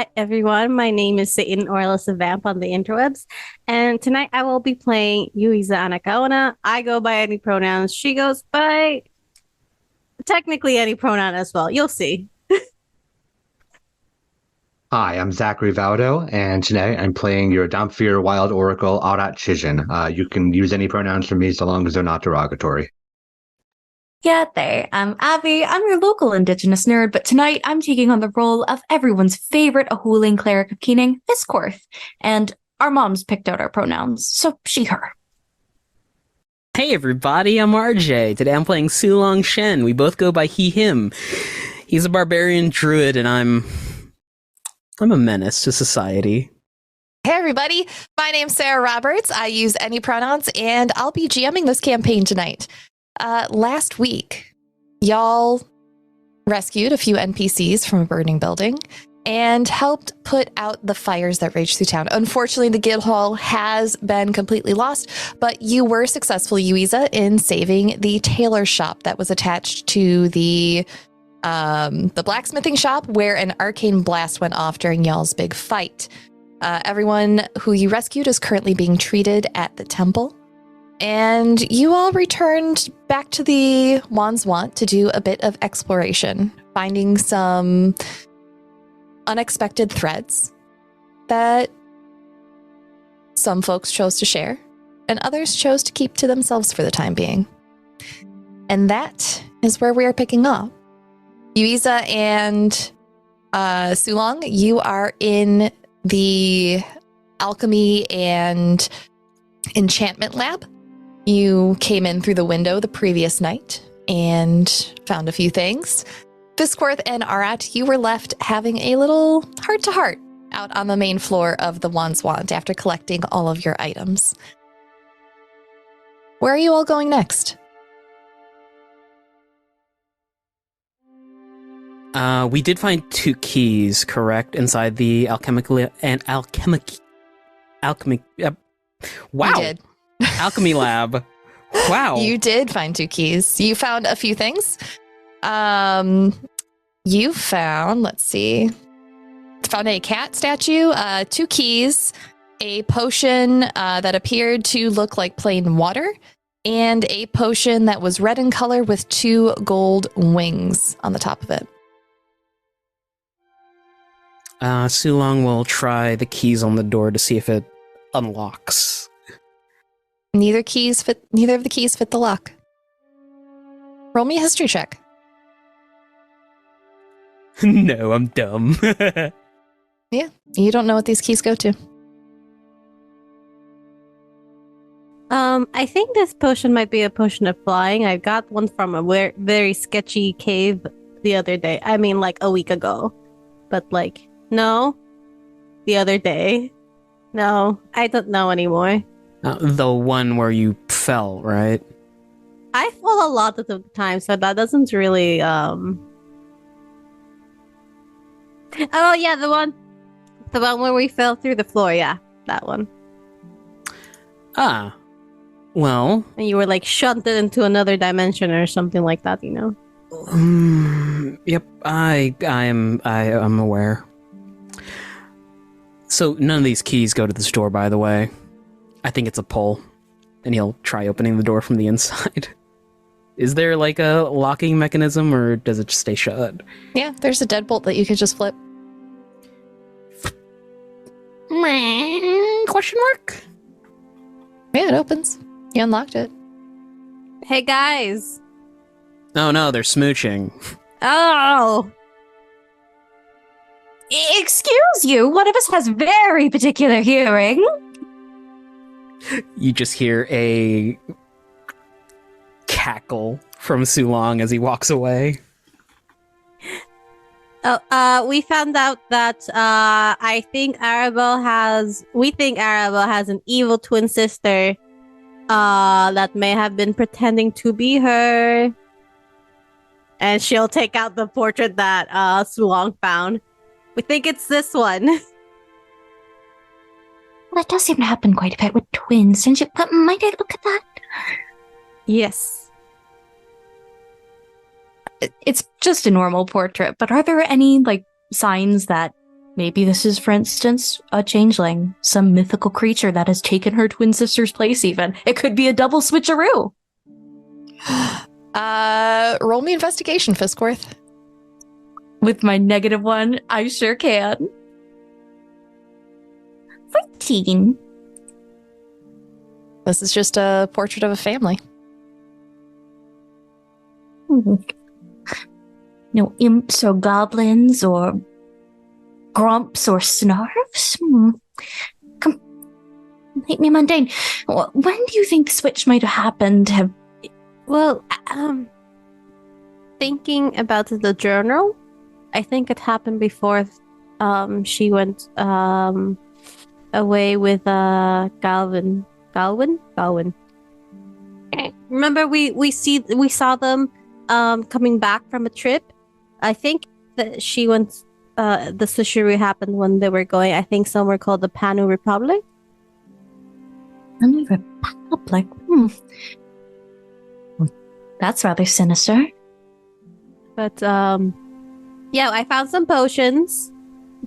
Hi everyone, my name is Satan or Alessa Vamp on the interwebs, and tonight I will be playing Yuiza Anacaona. I go by any pronouns. She goes by technically any pronoun as well. You'll see. Hi, I'm Zachary Vaudo, and today I'm playing your Damphir Wild Oracle Arat Kshizhin. You can use any pronouns for me so long as they're not derogatory. Yeah, there. I'm Abby. I'm your local Indigenous nerd, but tonight I'm taking on the role of everyone's favorite Ahuling cleric of Keening, Fisscourth. And our moms picked out our pronouns, so she, her. Hey everybody, I'm RJ. Today I'm playing Sulong Shen. We both go by he, him. He's a barbarian druid and I'm a menace to society. Hey everybody, my name's Sara Roberts. I use any pronouns and I'll be GMing this campaign tonight. Last week, y'all rescued a few NPCs from a burning building and helped put out the fires that raged through town. Unfortunately, the guild hall has been completely lost, but you were successful, Yuiza, in saving the tailor shop that was attached to the blacksmithing shop where an arcane blast went off during y'all's big fight. Everyone who you rescued is currently being treated at the temple. And you all returned back to the Wands Want to do a bit of exploration, finding some unexpected threads that some folks chose to share and others chose to keep to themselves for the time being. And that is where we are picking up. Yuiza and Sulong, you are in the alchemy and enchantment lab. You came in through the window the previous night and found a few things. Fisscourth and Arat, you were left having a little heart-to-heart out on the main floor of the Wands Want after collecting all of your items. Where are you all going next? We did find 2 keys, correct, inside the alchemy. Wow. You did. Alchemy lab. Wow. You did find 2 keys. You found a few things. You found, let's see, found a cat statue, 2 keys, a potion that appeared to look like plain water, and a potion that was red in color with 2 gold wings on the top of it. Sulong will try the keys on the door to see if it unlocks. Neither of the keys fit the lock. Roll me a history check. No, I'm dumb. Yeah, you don't know what these keys go to. I think this potion might be a potion of flying. I got one from a very sketchy cave the other day. I mean, like a week ago. But like, no, the other day. No, I don't know anymore. The one where you fell, right? I fall a lot of the time, so that doesn't really, Oh yeah, the one where we fell through the floor, yeah, that one. Ah, well. And you were like shunted into another dimension or something like that, you know? Yep, I'm aware. So none of these keys go to this door, by the way. I think it's a pull, and he'll try opening the door from the inside. Is there like a locking mechanism, or does it just stay shut? Yeah, there's a deadbolt that you could just flip. Question mark? Yeah, it opens. You unlocked it. Hey guys! Oh no, they're smooching. Oh! Excuse you, one of us has very particular hearing. You just hear a cackle from Sulong as he walks away. Oh, we found out that we think Arabelle has an evil twin sister that may have been pretending to be her. And she'll take out the portrait that Sulong found. We think it's this one. Well, that does seem to happen quite a bit with twins, don't you? But might I look at that? Yes. It's just a normal portrait, but are there any, like, signs that Maybe this is, for instance, a changeling, some mythical creature that has taken her twin sister's place even. It could be a double switcheroo. Roll me investigation, Fisscourth. With my -1, I sure can. 14. This is just a portrait of a family. No imps or goblins or grumps or snarfs? Completely mundane. When do you think the switch might have happened? Well, thinking about the journal, I think it happened before she went away with Galvin. Remember we saw them coming back from a trip. I think that she went. The switcheroo happened when they were going, I think, somewhere called the Panu Republic. Panu Republic? That's rather sinister. But yeah, I found some potions.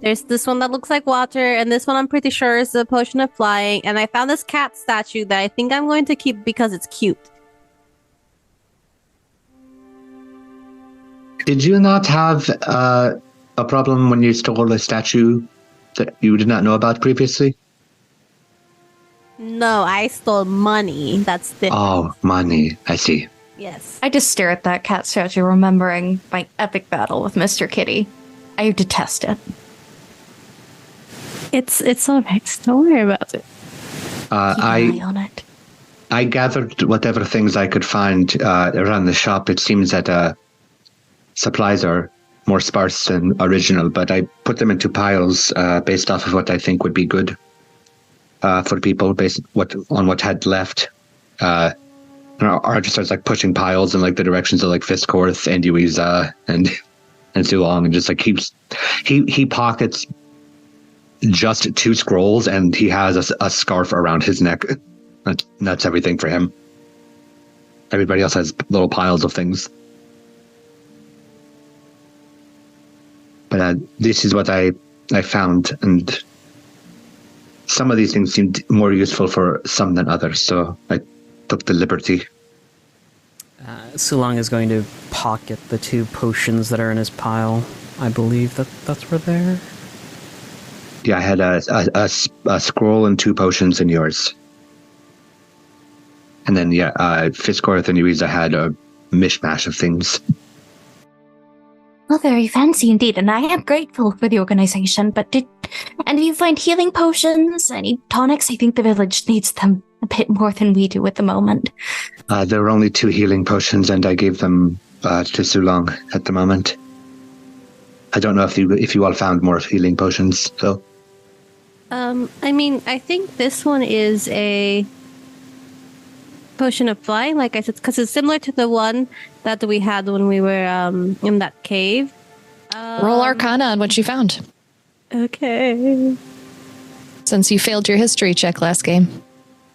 There's this one that looks like water, and this one I'm pretty sure is a potion of flying. And I found this cat statue that I think I'm going to keep because it's cute. Did you not have a problem when you stole a statue that you did not know about previously? No, I stole money. That's different. Oh, money. I see. Yes. I just stare at that cat statue, remembering my epic battle with Mr. Kitty. I detest it. It's all right. Don't worry about it. Keep an eye on it. I gathered whatever things I could find around the shop. It seems that supplies are more sparse than original, but I put them into piles based off of what I think would be good for people, based on what had left. Art just starts like pushing piles in like the directions of like Fisscourth and Yuiza and Zulong, and just like he pockets just 2 scrolls, and he has a scarf around his neck. That's everything for him. Everybody else has little piles of things. But this is what I found, and some of these things seemed more useful for some than others, so I took the liberty. Sulong is going to pocket the 2 potions that are in his pile. I believe that's where they're... Yeah, I had a scroll and 2 potions in yours. And then, Fisscourth and Yuiza had a mishmash of things. Well, very fancy indeed, and I am grateful for the organization, but did you find healing potions, any tonics? I think the village needs them a bit more than we do at the moment. There were only 2 healing potions, and I gave them to Sulong at the moment. I don't know if you all found more healing potions, so... I mean, I think this one is a potion of flying, like I said, because it's similar to the one that we had when we were in that cave. Roll Arcana on what you found. Okay. Since you failed your history check last game.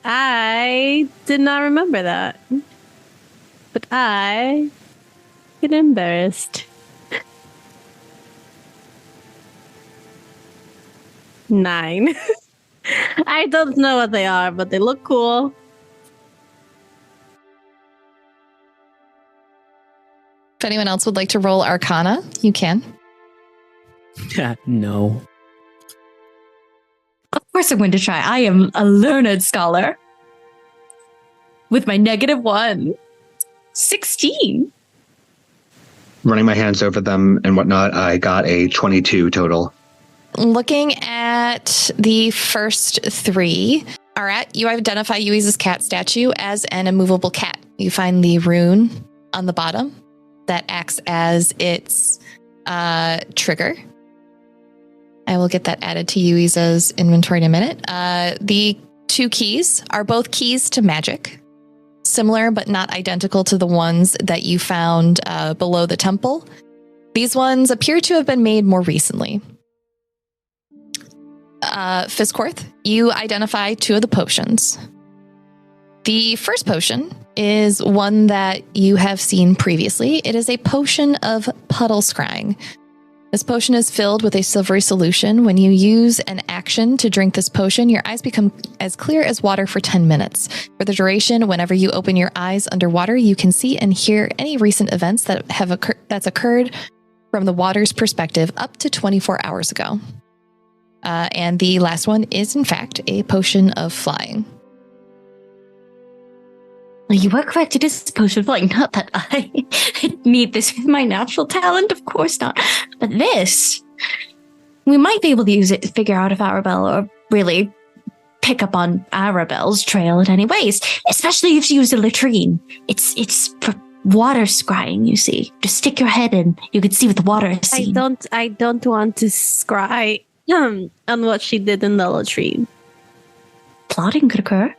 I did not remember that. But I get embarrassed. 9. I don't know what they are, but they look cool. If anyone else would like to roll Arcana, you can. No. Of course I'm going to try. I am a learned scholar. With my -1. 16. Running my hands over them and whatnot, I got a 22 total. Looking at the first 3, Arat, you identify Yuiza's cat statue as an immovable cat. You find the rune on the bottom that acts as its trigger. I will get that added to Yuiza's inventory in a minute. The 2 keys are both keys to magic. Similar but not identical to the ones that you found below the temple. These ones appear to have been made more recently. Fisscourth, you identify 2 of the potions. The first potion is one that you have seen previously. It is a potion of puddle scrying. This potion is filled with a silvery solution. When you use an action to drink this potion, your eyes become as clear as water for 10 minutes. For the duration, whenever you open your eyes underwater, you can see and hear any recent events that have occurred from the water's perspective up to 24 hours ago. And the last one is, in fact, a potion of flying. You are correct. It is a potion of flying. Not that I need this with my natural talent. Of course not. But this, we might be able to use it to figure out if Arabelle, or really pick up on Arabelle's trail in any ways. Especially if you use a latrine. It's for water scrying, you see. Just stick your head in. You can see what the water is seeing. I don't want to scry on what she did in the latrine. Plotting could occur.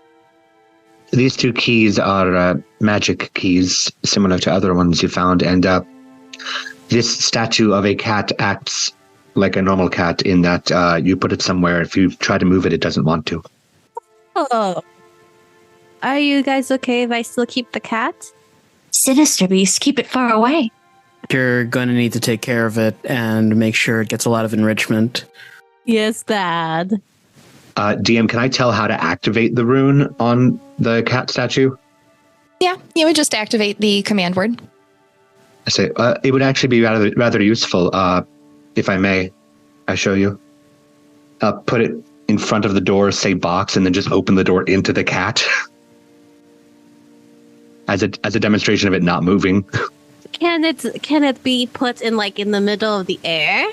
These two keys are magic keys, similar to other ones you found, and this statue of a cat acts like a normal cat in that you put it somewhere. If you try to move it, it doesn't want to. Oh. Are you guys okay if I still keep the cat? Sinister beast, keep it far away. You're going to need to take care of it and make sure it gets a lot of enrichment. Yes, Dad. DM, can I tell how to activate the rune on the cat statue? Yeah, you would just activate the command word. I say it would actually be rather useful, if I may. I show you. Put it in front of the door, say box, and then just open the door into the cat. as a demonstration of it not moving. Can it be put in in the middle of the air,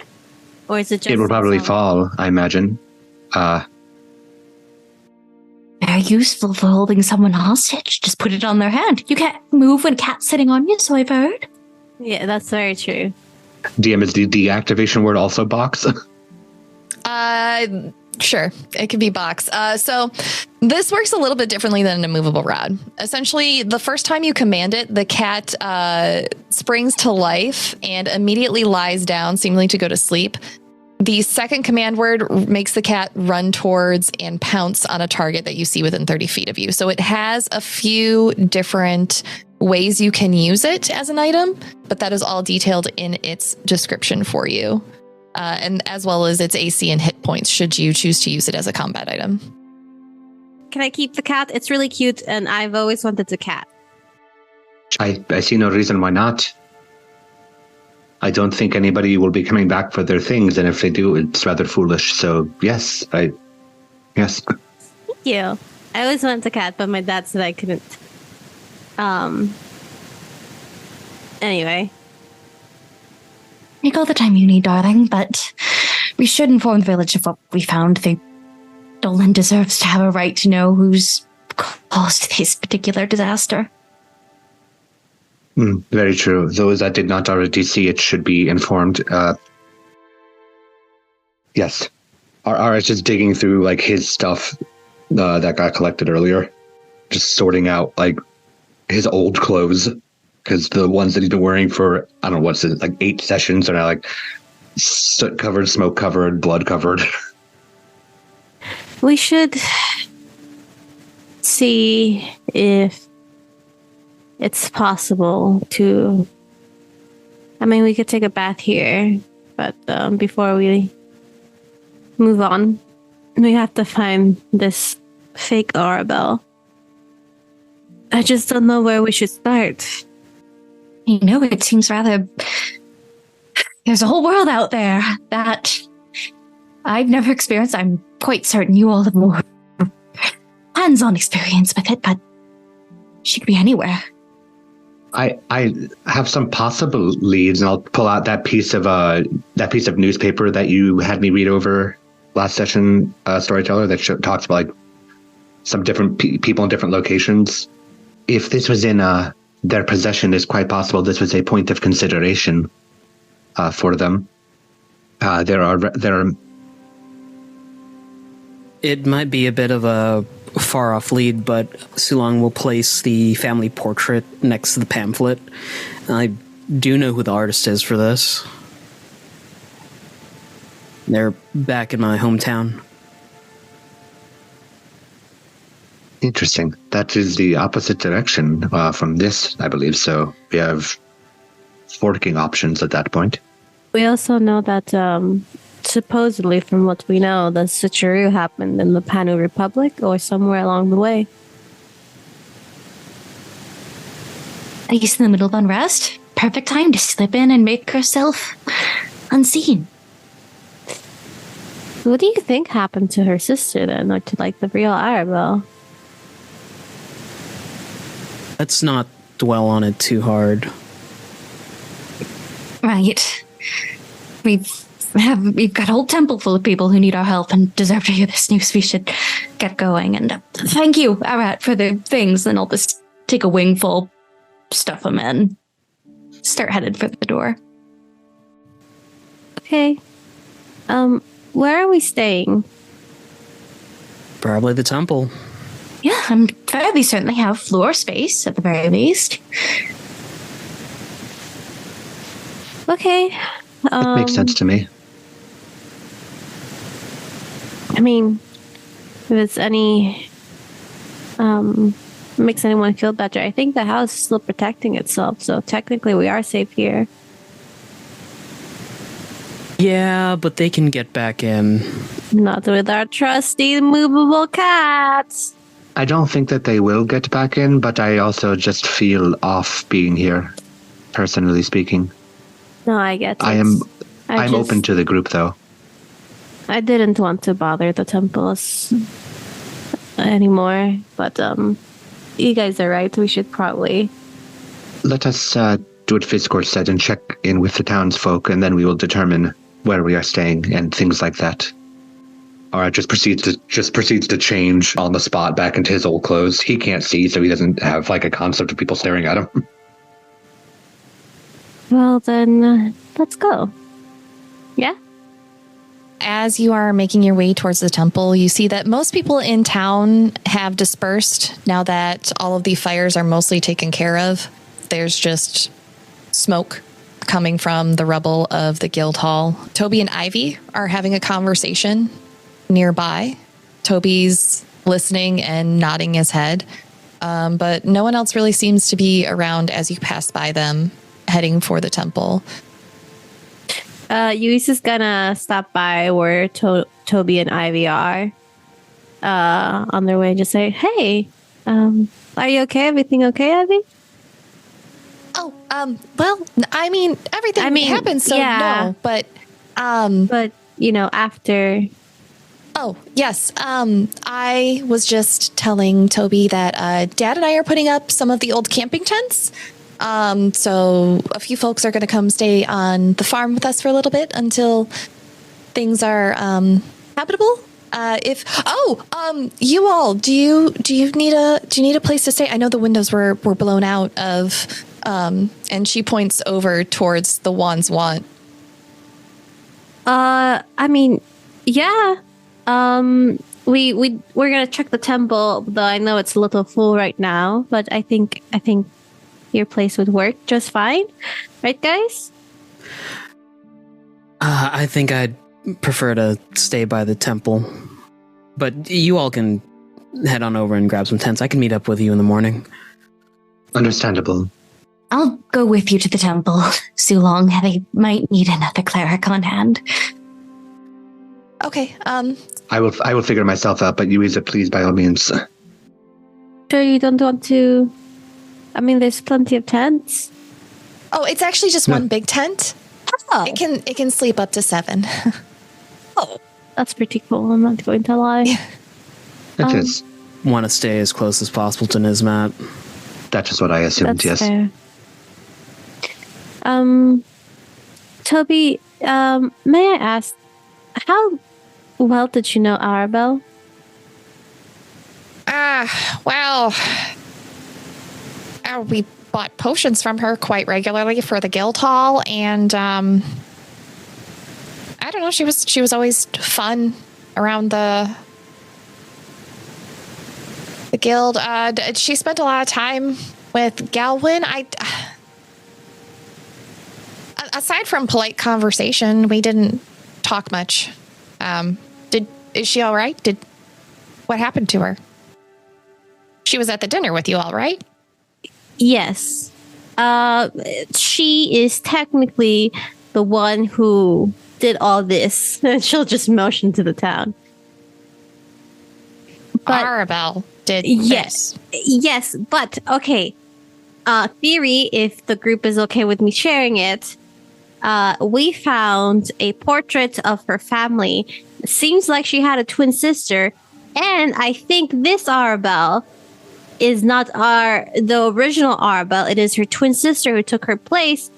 or is it just? It will probably fall, I imagine. Very useful for holding someone hostage. Just put it on their hand. You can't move when cat's sitting on you, so I've heard. Yeah, that's very true. DM, is the deactivation word also box? Sure. It could be box. So this works a little bit differently than a movable rod. Essentially, the first time you command it, the cat springs to life and immediately lies down, seemingly to go to sleep. The second command word makes the cat run towards and pounce on a target that you see within 30 feet of you. So it has a few different ways you can use it as an item, but that is all detailed in its description for you. And as well as its AC and hit points, should you choose to use it as a combat item. Can I keep the cat? It's really cute, and I've always wanted a cat. I see no reason why not. I don't think anybody will be coming back for their things, and if they do, it's rather foolish. So, yes. Yes. Thank you. I always wanted a cat, but my dad said I couldn't. Anyway. Take all the time you need, darling, but we should inform the village of what we found. Dolan deserves to have a right to know who's caused this particular disaster. Very true. Those that did not already see it should be informed. Yes. Arat is just digging through his stuff that got collected earlier. Just sorting out his old clothes. Because the ones that he's been wearing for, I don't know, 8 sessions are now soot covered, smoke covered, blood covered. We should see if it's possible to. I mean, we could take a bath here, but before we move on, we have to find this fake Arabelle. I just don't know where we should start. It seems rather. There's a whole world out there that I've never experienced. I'm quite certain you all have more hands-on experience with it, but she could be anywhere. I have some possible leads, and I'll pull out that piece of newspaper that you had me read over last session, Storyteller, that talks about some different people in different locations. If this was in their possession, it's quite possible this was a point of consideration for them. There are. It might be a bit of a far-off lead, but Sulong will place the family portrait next to the pamphlet. I do know who the artist is for this. They're back in my hometown. Interesting. That is the opposite direction from this, I believe. So we have forking options at that point. We also know that supposedly, from what we know, the switcheroo happened in the Panu Republic or somewhere along the way. At least in the middle of unrest. Perfect time to slip in and make herself unseen. What do you think happened to her sister then, or to like the real Arabelle? Let's not dwell on it too hard. Right. We've got a whole temple full of people who need our help and deserve to hear this news. We should get going. And thank you, Arat, for the things. And I'll just take a wingful, stuff them in, start headed for the door. Okay. Where are we staying? Probably the temple. Yeah, I'm fairly certain they have floor space at the very least. Okay. It makes sense to me. I mean, if it's makes anyone feel better, I think the house is still protecting itself, so technically we are safe here. Yeah, but they can get back in. Not with our trusty movable cats. I don't think that they will get back in, but I also just feel off being here, personally speaking. No, I get it. I'm open to the group, though. I didn't want to bother the temples anymore, but you guys are right. We should probably... Let us do what Fisscourth said and check in with the townsfolk, and then we will determine where we are staying and things like that. Arat just proceeds to change on the spot back into his old clothes. He can't see, so he doesn't have like a concept of people staring at him. Well, then, let's go. Yeah? As you are making your way towards the temple, you see that most people in town have dispersed now that all of the fires are mostly taken care of. There's just smoke coming from the rubble of the guild hall. Toby and Ivy are having a conversation nearby. Toby's listening and nodding his head, but no one else really seems to be around as you pass by them, heading for the temple. Yuiza's gonna stop by where Toby and Ivy are on their way and just say, hey, are you okay? Everything okay, Ivy? Oh, well, I mean, everything happened, so yeah. no, but... But, after... Oh, yes, I was just telling Toby that Dad and I are putting up some of the old camping tents. So a few folks are going to come stay on the farm with us for a little bit until things are habitable. You all, do you need a place to stay? I know the windows were blown out of, and she points over towards the Wands Want. Yeah. We're gonna check the temple, though I know it's a little full right now, but I think your place would work just fine. Right, guys? I think I'd prefer to stay by the temple. But you all can head on over and grab some tents. I can meet up with you in the morning. Understandable. I'll go with you to the temple, Sulong. They might need another cleric on hand. Okay, I will figure myself out, but Yuiza, please, by all means. Sure you don't want to... there's plenty of tents. Oh, it's actually just one big tent. Oh. It can sleep up to 7. Oh, that's pretty cool. I'm not going to lie. It is. Want to stay as close as possible to Nizmat. That's just what I assumed, That's yes. fair. Toby, may I ask, how well did you know Arabelle? We bought potions from her quite regularly for the guild hall, and I don't know, she was always fun around the guild. She spent a lot of time with Galwin. Aside from polite conversation, we didn't talk much. Is she all right? What happened to her? She was at the dinner with you all, right? Yes. She is technically the one who did all this. And she'll just motion to the town. But Arabelle did yes, yes, but okay. Theory, if the group is okay with me sharing it, we found a portrait of her family. It seems like she had a twin sister, and I think this Arabelle is not the original Arabelle. It is her twin sister who took her place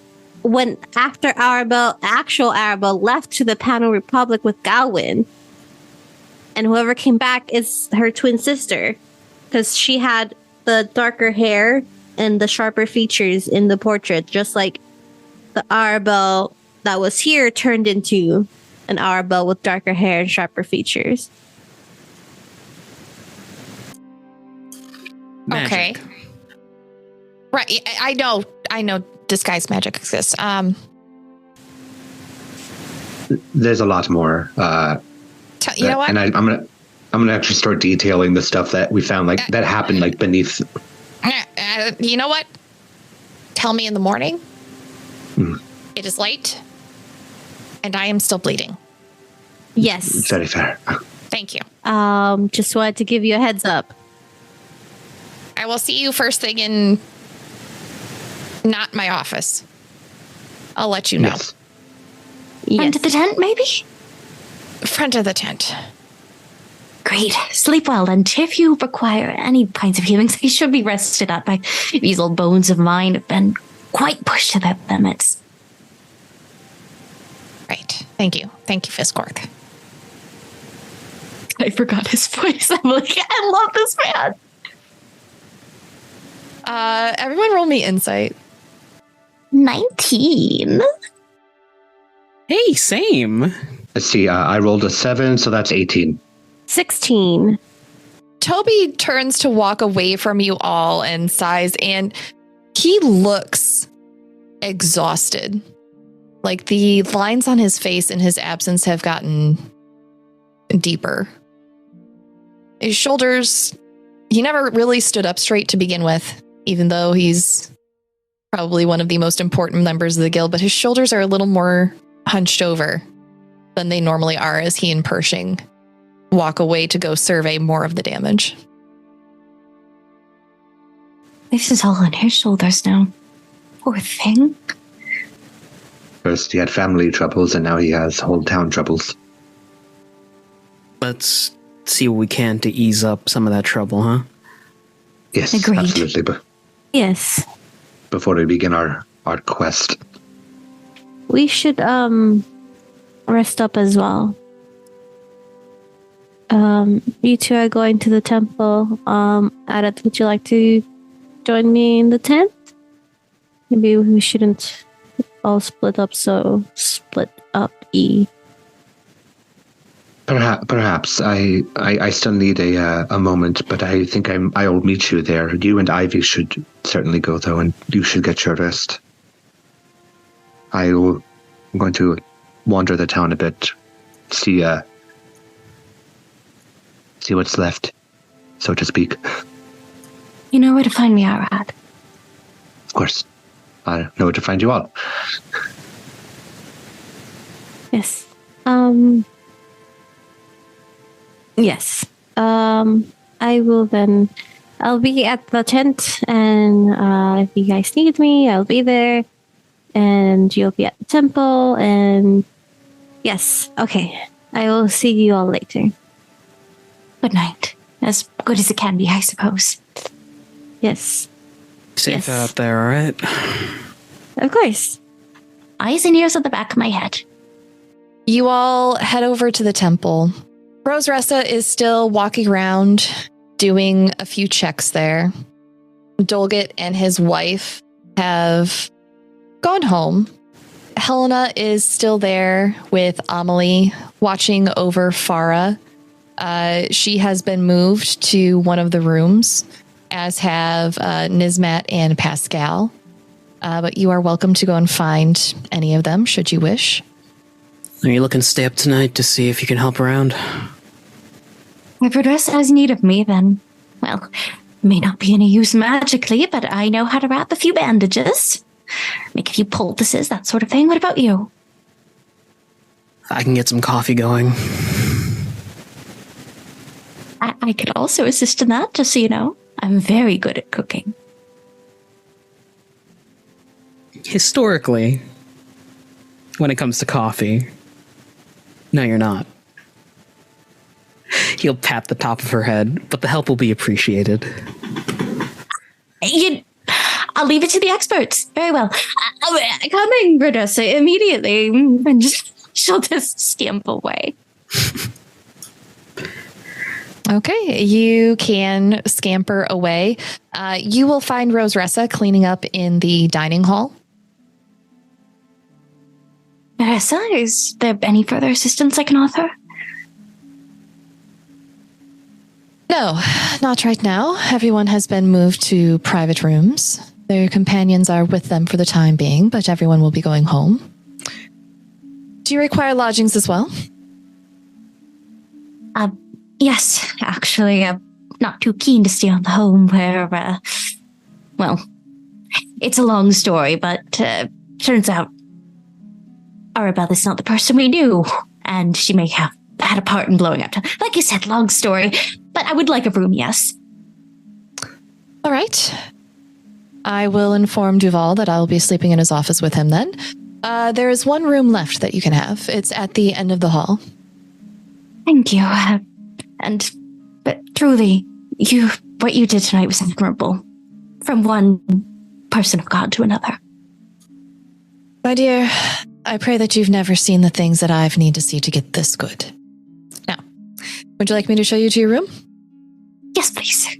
after actual Arabelle left to the Panel Republic with Galwin. And whoever came back is her twin sister, because she had the darker hair and the sharper features in the portrait, just like the Arabelle that was here turned into an Arabelle with darker hair and sharper features. Magic. Okay. Right. I know disguise magic exists. There's a lot more. You know what? And I'm gonna actually start detailing the stuff that we found, like that happened, like beneath. You know what? Tell me in the morning. Mm. It is late, and I am still bleeding. Yes. Very fair. Thank you. Just wanted to give you a heads up. I will see you first thing in not my office. I'll let you know. Yes. Front of the tent, maybe? Front of the tent. Great. Sleep well, and if you require any kinds of healings, I should be rested up. These old bones of mine have been quite pushed to their limits. Right. Thank you. Thank you, Fisscourth. I forgot his voice. I'm like, I love this man. Everyone roll me insight. 19. Hey, same. Let's see. I rolled a 7, so that's 18. 16. Toby turns to walk away from you all and sighs, and he looks exhausted. Like the lines on his face in his absence have gotten deeper. His shoulders, he never really stood up straight to begin with, even though he's probably one of the most important members of the guild, but his shoulders are a little more hunched over than they normally are as he and Pershing walk away to go survey more of the damage. This is all on his shoulders now. Poor thing. First he had family troubles, and now he has whole town troubles. Let's see what we can to ease up some of that trouble, huh? Yes, Agreed. absolutely. But Yes. before we begin our quest, We should rest up as well. You two are going to the temple. Arat, would you like to join me in the tent? Maybe we shouldn't all split up so split up. Perhaps I still need a moment, but I think I'll meet you there. You and Ivy should certainly go though, and you should get your rest. I'm going to wander the town a bit, see what's left, so to speak. You know where to find me, Arat. Of course, I know where to find you all. Yes. Yes. I will then. I'll be at the tent, and if you guys need me, I'll be there. And you'll be at the temple, and yes, okay. I will see you all later. Good night. As good as it can be, I suppose. Yes. Safe Yes. out there, all right? Of course. Eyes and ears at the back of my head. You all head over to the temple. Rose Ressa is still walking around, doing a few checks there. Dolget and his wife have gone home. Helena is still there with Amelie, watching over Farah. She has been moved to one of the rooms, as have Nismat and Pascal. But you are welcome to go and find any of them, should you wish. Are you looking to stay up tonight to see if you can help around? If Redress has need of me, then, well, may not be any use magically, but I know how to wrap a few bandages, make a few poultices, that sort of thing. What about you? I can get some coffee going. I could also assist in that, just so you know. I'm very good at cooking. Historically, when it comes to coffee, no, you're not. He'll pat the top of her head, but the help will be appreciated. I'll leave it to the experts. Very well. Coming, Rodessa, immediately. And she'll just stamp away. Okay, you can scamper away. You will find Rose Ressa cleaning up in the dining hall. Rodessa, is there any further assistance I can offer? No, not right now. Everyone has been moved to private rooms. Their companions are with them for the time being, but everyone will be going home. Do you require lodgings as well? Yes, actually, I'm not too keen to stay on the home where, well, it's a long story, but turns out Arabella's not the person we knew, and she may have had a part in blowing up. Like you said, long story, but I would like a room, yes. All right. I will inform Duval that I'll be sleeping in his office with him then. There is one room left that you can have. It's at the end of the hall. Thank you. But truly, what you did tonight was admirable. From one person of God to another. My dear, I pray that you've never seen the things that I've need to see to get this good. Now, would you like me to show you to your room? Yes, please.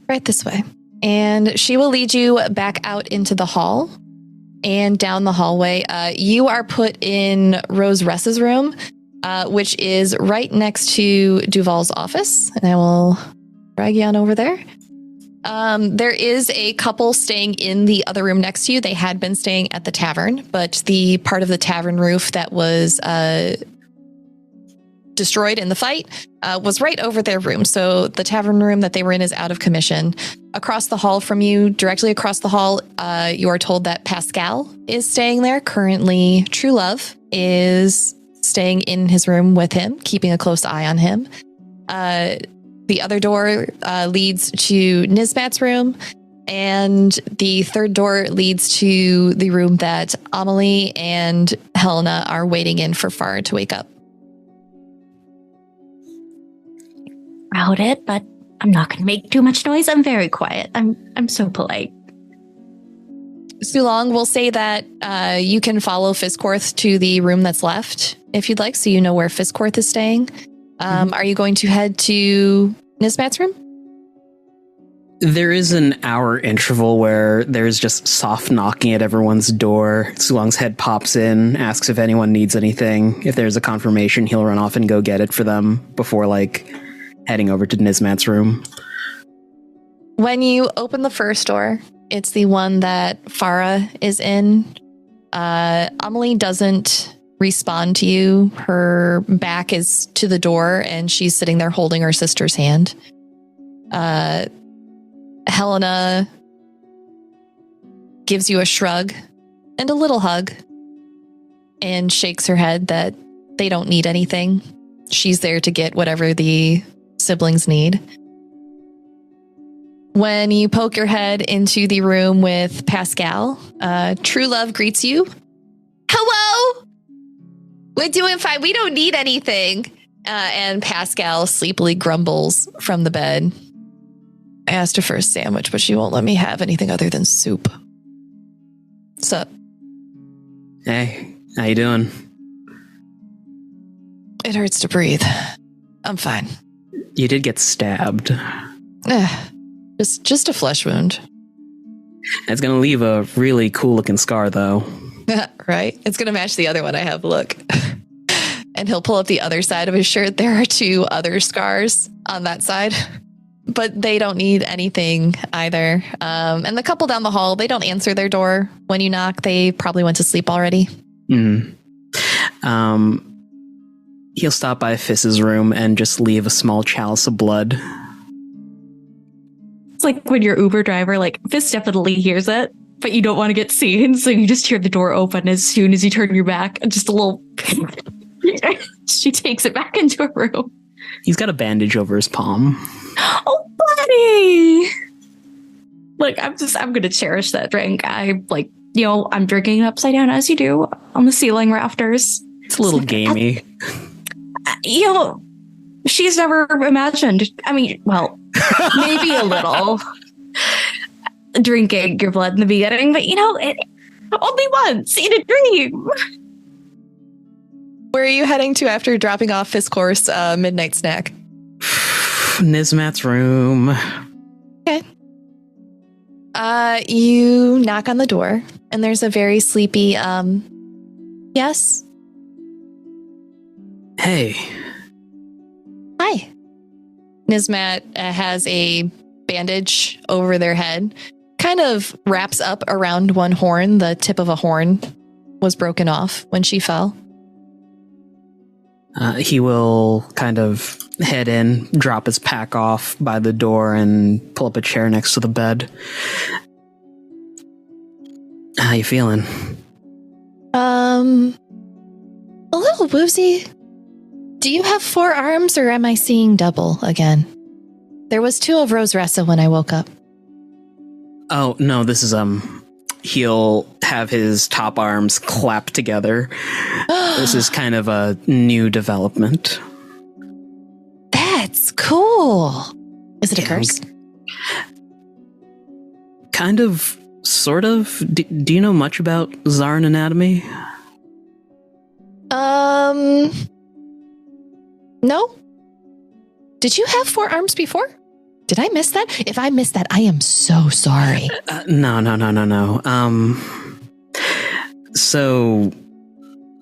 Right this way. And she will lead you back out into the hall and down the hallway. You are put in Rose Ressa's room, which is right next to Duval's office. And I will drag you on over there. There is a couple staying in the other room next to you. They had been staying at the tavern, but the part of the tavern roof that was destroyed in the fight was right over their room. So the tavern room that they were in is out of commission. Across the hall from you, directly across the hall, you are told that Pascal is staying there. Currently, True Love is staying in his room with him, keeping a close eye on him. The other door leads to Nismat's room, and the third door leads to the room that Amelie and Helena are waiting in for Farah to wake up. Crowded, but I'm not going to make too much noise. I'm very quiet. I'm so polite. Sulong will say that you can follow Fisscourth to the room that's left if you'd like, so you know where Fisscourth is staying. Are you going to head to Nismat's room? There is an hour interval where there's just soft knocking at everyone's door. Sulong's head pops in, asks if anyone needs anything. If there's a confirmation, he'll run off and go get it for them before, heading over to Nismat's room. When you open the first door, it's the one that Farah is in. Amelie doesn't respond to you. Her back is to the door and she's sitting there holding her sister's hand. Helena gives you a shrug and a little hug and shakes her head that they don't need anything. She's there to get whatever the siblings need. When you poke your head into the room with Pascal, True Love greets you. Hello! We're doing fine. We don't need anything. And Pascal sleepily grumbles from the bed. I asked her for a sandwich, but she won't let me have anything other than soup. Sup? Hey, how you doing? It hurts to breathe. I'm fine. You did get stabbed. Just a flesh wound. It's gonna leave a really cool looking scar, though. Right? It's gonna match the other one I have. Look. And he'll pull up the other side of his shirt. There are 2 other scars on that side, but they don't need anything either. And the couple down the hall, they don't answer their door when you knock. They probably went to sleep already. He'll stop by Fiss's room and just leave a small chalice of blood. It's like when your Uber driver, Fizz definitely hears it. but you don't want to get seen, so you just hear the door open as soon as you turn your back, and just a little. She takes it back into her room. He's got a bandage over his palm. Oh, buddy! Like, I'm gonna cherish that drink. I'm drinking it upside down as you do on the ceiling rafters. It's a little gamey. She's never imagined. I mean, well, maybe a little drinking your blood in the beginning, but only once in a dream. Where are you heading to after dropping off Fisscourth's midnight snack? Nismat's room. Okay. You knock on the door, and there's a very sleepy, yes? Hey. Hi. Nismat has a bandage over their head, kind of wraps up around one horn. The tip of a horn was broken off when she fell. He will kind of head in, drop his pack off by the door, and pull up a chair next to the bed. How you feeling? A little woozy. Do you have 4 arms, or am I seeing double again? There was 2 of Rose Ressa when I woke up. Oh, no, this is, he'll have his top arms clapped together. This is kind of a new development. That's cool. Is it a curse? Kind of, sort of. Do you know much about Zarin anatomy? No. Did you have 4 arms before? Did I miss that? If I missed that, I am so sorry. No. So,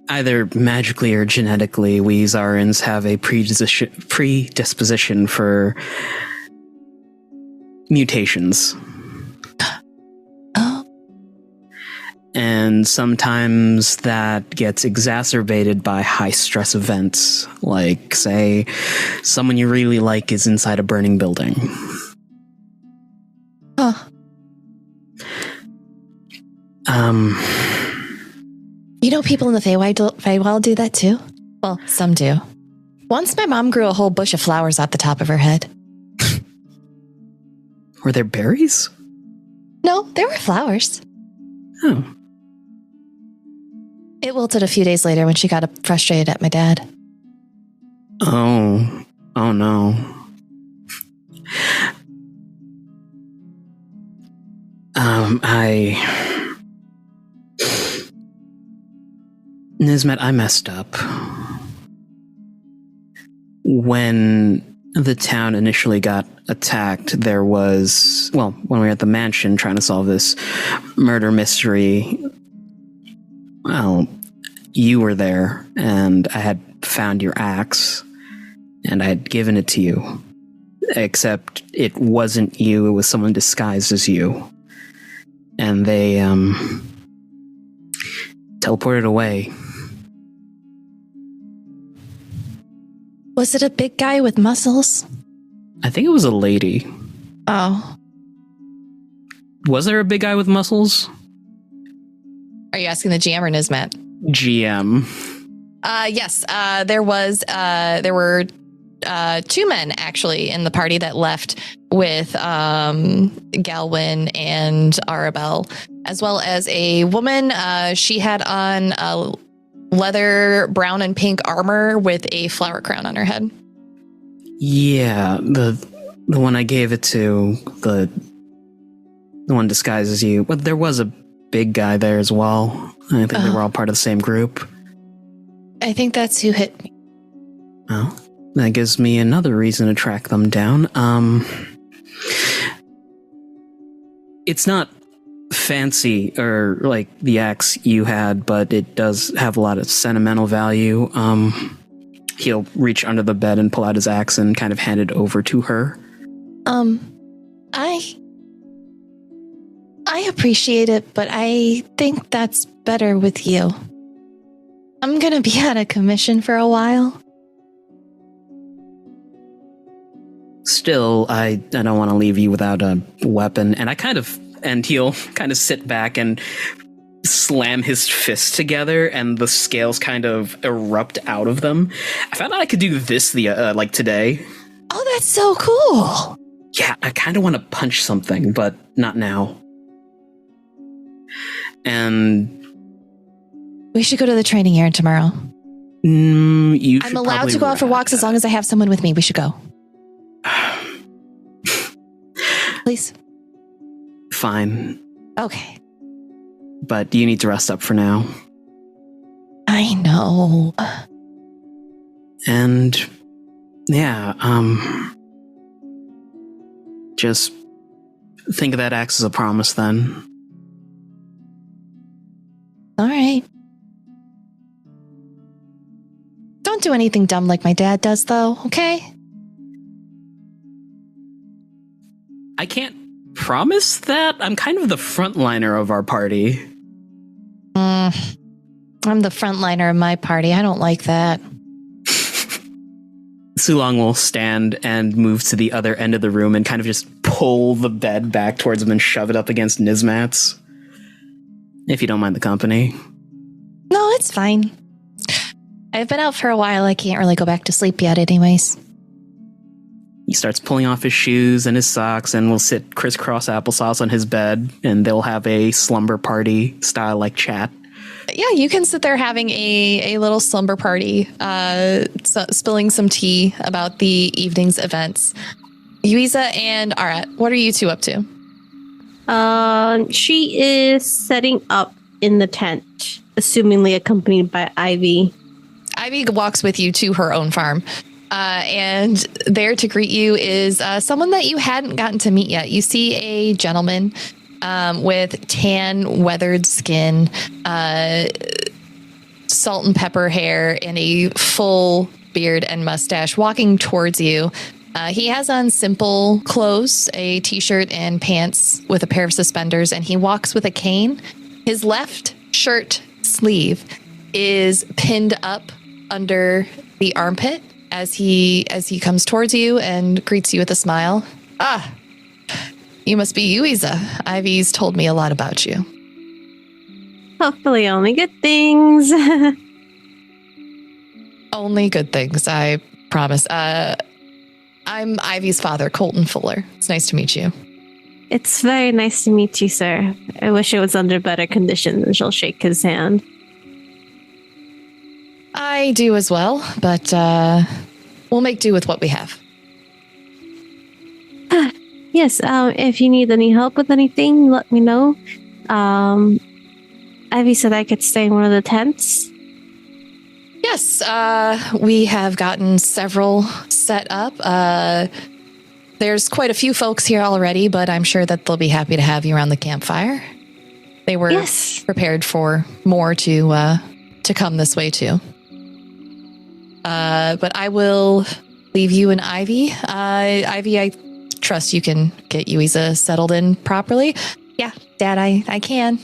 either magically or genetically, we Zarins have a predisposition for mutations. Oh. And sometimes that gets exacerbated by high stress events, like, say, someone you really like is inside a burning building. Huh. People in the Feywild do that too? Well, some do. Once my mom grew a whole bush of flowers out the top of her head. Were there berries? No, there were flowers. Oh. It wilted a few days later when she got frustrated at my dad. Oh no. Nismet, I messed up. When the town initially got attacked, there was, when we were at the mansion trying to solve this murder mystery, you were there, and I had found your axe, and I had given it to you. Except it wasn't you, it was someone disguised as you. And they, teleported away. Was it a big guy with muscles? I think it was a lady. Oh. Was there a big guy with muscles? Are you asking the GM or Nismet? GM. Yes. There were 2 men actually in the party that left with Galwin and Arabelle, as well as a woman. She had on a leather brown and pink armor with a flower crown on her head. Yeah, the one I gave it to, the one disguised as you. But there was a big guy there as well. I think they were all part of the same group. I think that's who hit me. Oh, that gives me another reason to track them down. It's not fancy or like the axe you had, but it does have a lot of sentimental value. He'll reach under the bed and pull out his axe and kind of hand it over to her. I appreciate it, but I think that's better with you. I'm gonna be out of commission for a while. Still, I don't want to leave you without a weapon, and I kind of and he'll kind of sit back and slam his fists together, and the scales kind of erupt out of them. I found out I could do this today. Oh, that's so cool. Yeah, I kind of want to punch something, but not now. And we should go to the training area tomorrow. I'm allowed to go out for walks as long as I have someone with me. We should go. Please. Fine. Okay. But you need to rest up for now. I know. And yeah, just think of that axe as a promise then. All right. Don't do anything dumb like my dad does, though, okay? I can't promise that. I'm kind of the frontliner of our party. I'm the frontliner of my party. I don't like that. Sulong will stand and move to the other end of the room and kind of just pull the bed back towards him and shove it up against Nizmat's. If you don't mind the company. No, it's fine. I've been out for a while. I can't really go back to sleep yet anyways. He starts pulling off his shoes and his socks and will sit crisscross applesauce on his bed, and they'll have a slumber party style like chat. Yeah, you can sit there having a little slumber party, spilling some tea about the evening's events. Yuiza and Arat, what are you two up to? She is setting up in the tent, assumingly accompanied by Ivy. Ivy walks with you to her own farm. And there to greet you is someone that you hadn't gotten to meet yet. You see a gentleman with tan, weathered skin, salt and pepper hair, and a full beard and mustache walking towards you. He has on simple clothes, a t-shirt and pants with a pair of suspenders, and he walks with a cane. His left shirt sleeve is pinned up under the armpit as he comes towards you and greets you with a smile. Ah, you must be Yuiza. Ivy's told me a lot about you. Hopefully only good things. Only good things, I promise. I'm Ivy's father, Colton Fuller. It's nice to meet you. It's very nice to meet you, sir. I wish it was under better conditions, and she'll shake his hand. I do as well, but we'll make do with what we have. Yes, if you need any help with anything, let me know. Ivy said I could stay in one of the tents. Yes, we have gotten several set up. There's quite a few folks here already, but I'm sure that they'll be happy to have you around the campfire. They were prepared for more to come this way too. But I will leave you and Ivy. Ivy, I trust you can get Yuiza settled in properly. Yeah, Dad, I can.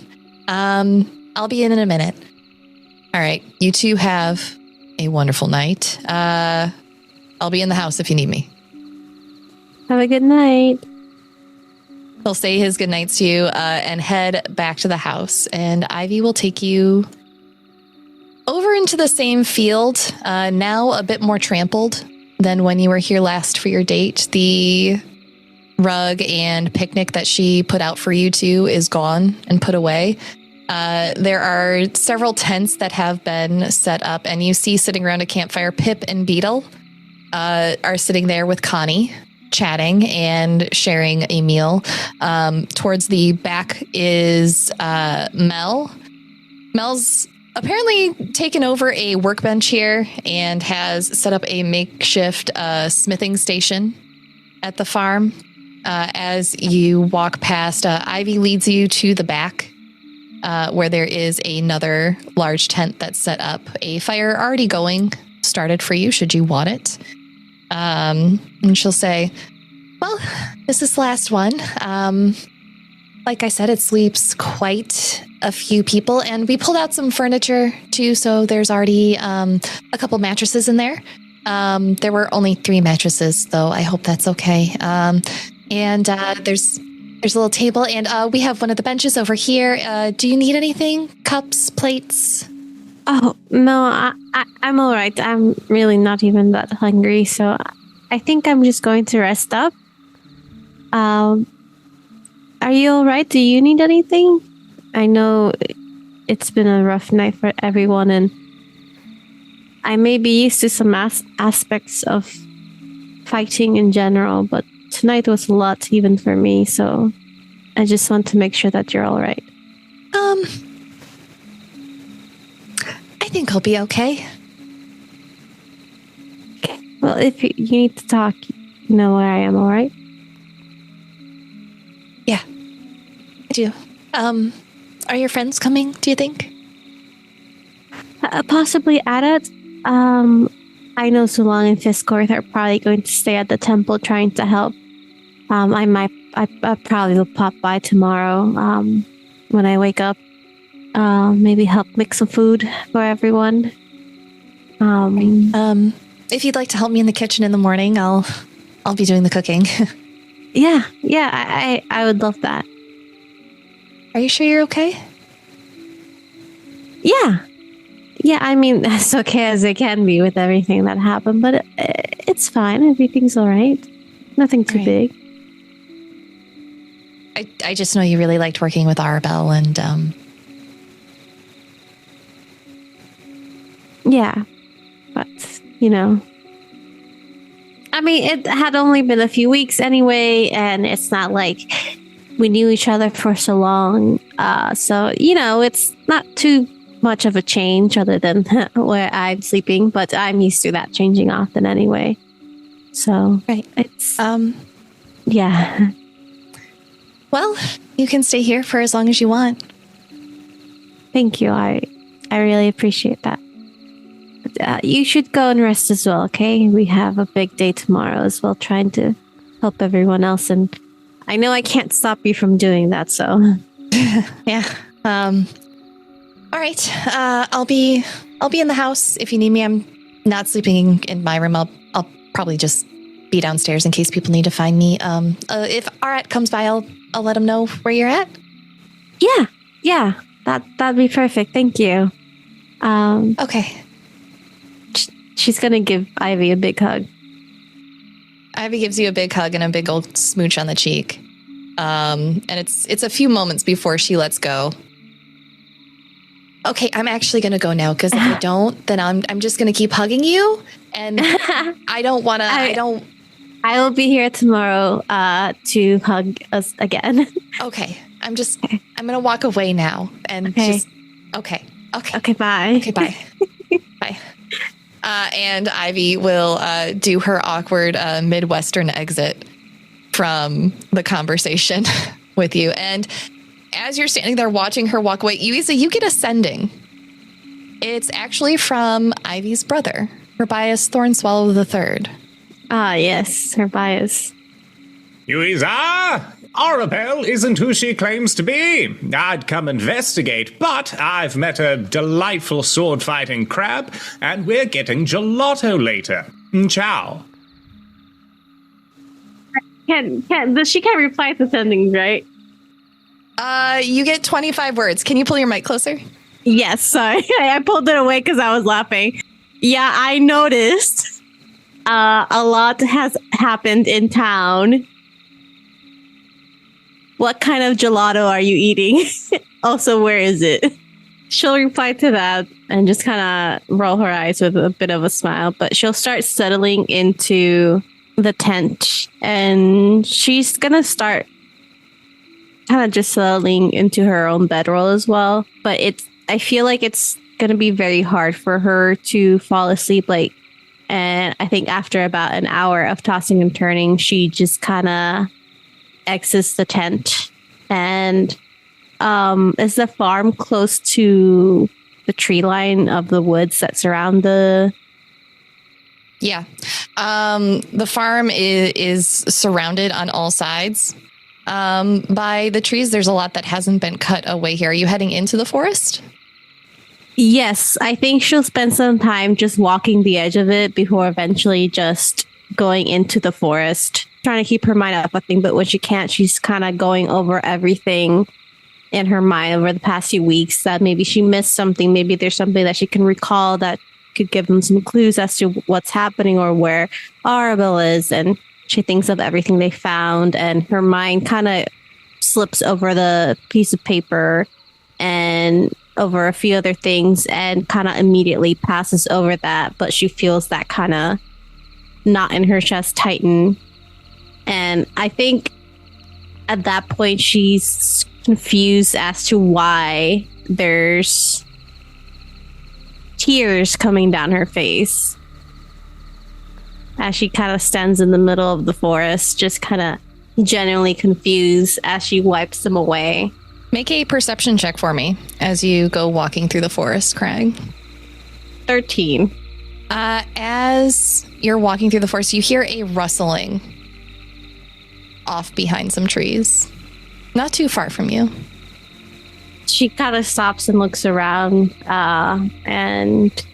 I'll be in a minute. All right, you two have a wonderful night. I'll be in the house if you need me. Have a good night. He'll say his good nights to you and head back to the house. And Ivy will take you over into the same field, now a bit more trampled than when you were here last for your date. The rug and picnic that she put out for you two is gone and put away. There are several tents that have been set up, and you see sitting around a campfire, Pip and Beetle are sitting there with Connie, chatting and sharing a meal. Towards the back is Mel. Mel's apparently taken over a workbench here and has set up a makeshift smithing station at the farm. As you walk past, Ivy leads you to the back where there is another large tent that's set up. A fire already going, started for you should you want it. And she'll say, well, this is the last one. Like I said, it sleeps quite a few people, and we pulled out some furniture too, so there's already a couple mattresses in there. There were only 3 mattresses, though. I hope that's okay. And there's There's a little table, and we have one of the benches over here. Do you need anything? Cups, plates? Oh, no, I'm all right. I'm really not even that hungry, so I think I'm just going to rest up. Are you all right? Do you need anything? I know it's been a rough night for everyone, and I may be used to some aspects of fighting in general, but tonight was a lot even for me, so I just want to make sure that you're all right. I think I'll be okay. Okay. Well, if you need to talk, you know where I am, all right? Yeah, I do. Are your friends coming, do you think? Possibly Arat. I know Sulong and Fisscourth are probably going to stay at the temple trying to help. I probably will pop by tomorrow when I wake up. Maybe help make some food for everyone. If you'd like to help me in the kitchen in the morning, I'll be doing the cooking. Yeah, I would love that. Are you sure you're okay? Yeah, I mean, as okay as it can be with everything that happened, but it's fine. Everything's all right. Nothing too big. I just know you really liked working with Arabelle, and yeah, but you know, I mean, it had only been a few weeks anyway, and it's not like we knew each other for so long. So you know, it's not too much of a change other than where I'm sleeping, but I'm used to that changing often anyway. So it's yeah. Well, you can stay here for as long as you want. Thank you. I really appreciate that. But, you should go and rest as well, okay? We have a big day tomorrow as well, trying to help everyone else, and I know I can't stop you from doing that, so yeah. All right. I'll be in the house if you need me. I'm not sleeping in my room. I'll probably just be downstairs in case people need to find me. If Arat comes by, I'll let him know where you're at. Yeah. That'd be perfect. Thank you. Okay. She's gonna give Ivy a big hug. Ivy gives you a big hug and a big old smooch on the cheek. And it's a few moments before she lets go. Okay, I'm actually gonna go now because if I don't, then I'm just gonna keep hugging you, and I don't want to. I will be here tomorrow to hug us again. Okay, I'm gonna walk away now, and just okay. Bye. Okay, bye. Bye. And Ivy will do her awkward Midwestern exit from the conversation with you, and as you're standing there watching her walk away, Yuiza, you get a sending. It's actually from Ivy's brother, Herbias Thornswallow III. Ah, yes, Herbias. Yuiza! Arabelle isn't who she claims to be. I'd come investigate, but I've met a delightful sword-fighting crab, and we're getting gelato later. Ciao. She can't reply to sendings, right? You get 25 words. Can you pull your mic closer? Yes, sorry. I pulled it away because I was laughing. Yeah, I noticed a lot has happened in town. What kind of gelato are you eating? Also, where is it? She'll reply to that and just kind of roll her eyes with a bit of a smile, but she'll start settling into the tent, and she's gonna start kind of just settling into her own bedroll as well. But I feel like it's gonna be very hard for her to fall asleep. And I think after about an hour of tossing and turning, she just kind of exits the tent. And is the farm close to the tree line of the woods that surround the? Yeah, the farm is surrounded on all sides by the trees. There's a lot that hasn't been cut away here. Are you heading into the forest? Yes, I think she'll spend some time just walking the edge of it before eventually just going into the forest. trying to keep her mind off a thing, but when she can't, she's kind of going over everything in her mind over the past few weeks, that maybe she missed something. Maybe there's something that she can recall that could give them some clues as to what's happening or where Arabelle is. And she thinks of everything they found, and her mind kind of slips over the piece of paper and over a few other things and kind of immediately passes over that. But she feels that kind of knot in her chest tighten. And I think at that point, she's confused as to why there's tears coming down her face as she kind of stands in the middle of the forest, just kind of genuinely confused as she wipes them away. Make a perception check for me as you go walking through the forest, Craig. 13. As you're walking through the forest, you hear a rustling off behind some trees, not too far from you. She kind of stops and looks around and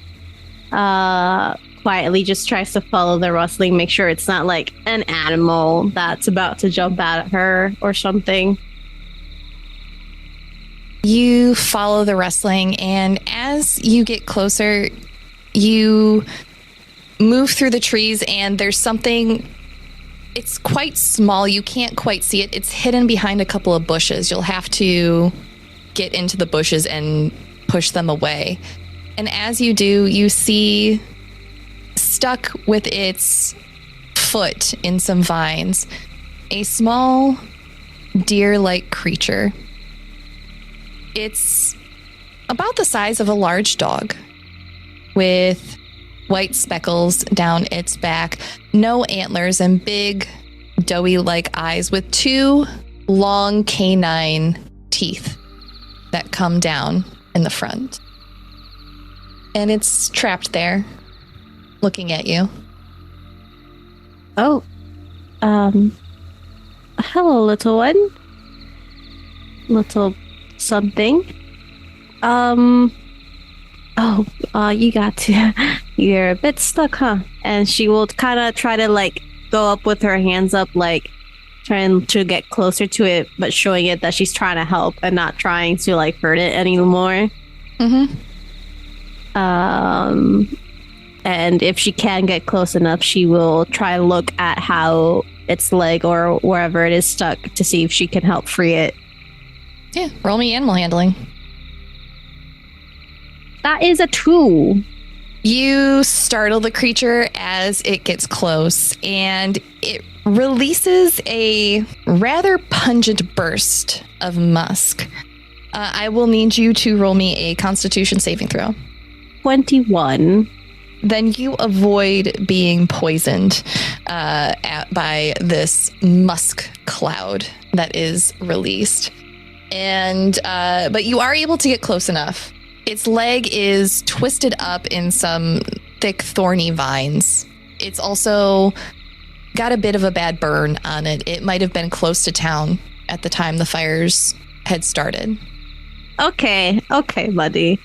quietly just tries to follow the rustling, make sure it's not like an animal that's about to jump out at her or something. You follow the rustling, and as you get closer, you move through the trees, and there's something. It's quite small. You can't quite see it. It's hidden behind a couple of bushes. You'll have to get into the bushes and push them away. And as you do, you see stuck with its foot in some vines, a small deer-like creature. It's about the size of a large dog with white speckles down its back, no antlers, and big, doughy-like eyes with two long canine teeth that come down in the front. And it's trapped there, looking at you. Oh, hello, little one. Little something. You got to. You're a bit stuck, huh? And she will kind of try to like go up with her hands up, like trying to get closer to it, but showing it that she's trying to help and not trying to like hurt it anymore. Mm-hmm. And if she can get close enough, she will try to look at how its leg or wherever it is stuck to see if she can help free it. Yeah, roll me animal handling. That is a 2. You startle the creature as it gets close, and it releases a rather pungent burst of musk. I will need you to roll me a Constitution saving throw. 21. Then you avoid being poisoned by this musk cloud that is released. And but you are able to get close enough. Its leg is twisted up in some thick, thorny vines. It's also got a bit of a bad burn on it. It might have been close to town at the time the fires had started. Okay, buddy.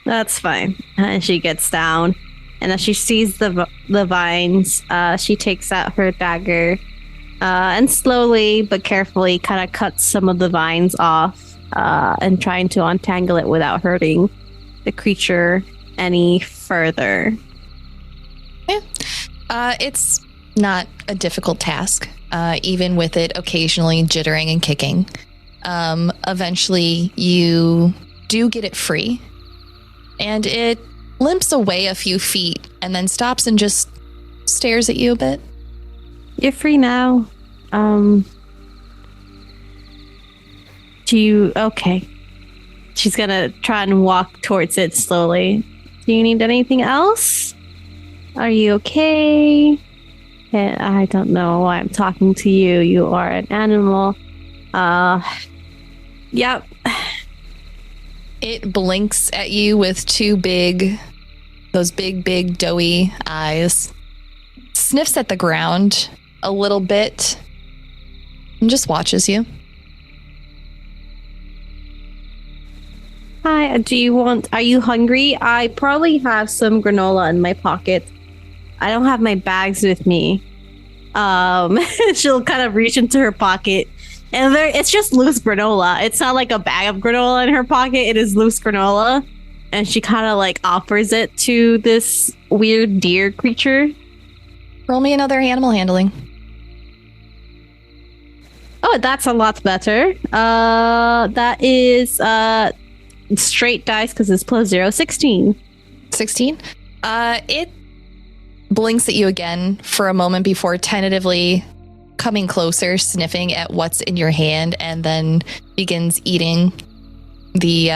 That's fine. And she gets down. And as she sees the vines, she takes out her dagger and slowly but carefully kind of cuts some of the vines off and trying to untangle it without hurting the creature any further. Yeah. It's not a difficult task, even with it occasionally jittering and kicking. Eventually, you do get it free, and it limps away a few feet and then stops and just stares at you a bit. You're free now. Okay. She's gonna try and walk towards it slowly. Do you need anything else? Are you okay? I don't know why I'm talking to you. You are an animal. Yep. It blinks at you with those big, doughy eyes. Sniffs at the ground a little bit and just watches you. Hi, are you hungry? I probably have some granola in my pocket. I don't have my bags with me. She'll kind of reach into her pocket, and it's just loose granola. It's not like a bag of granola in her pocket. It is loose granola, and she kind of like offers it to this weird deer creature. Roll me another animal handling. Oh, that's a lot better. That is straight dice because it's plus 0, 16. 16. It blinks at you again for a moment before tentatively coming closer, sniffing at what's in your hand, and then begins eating the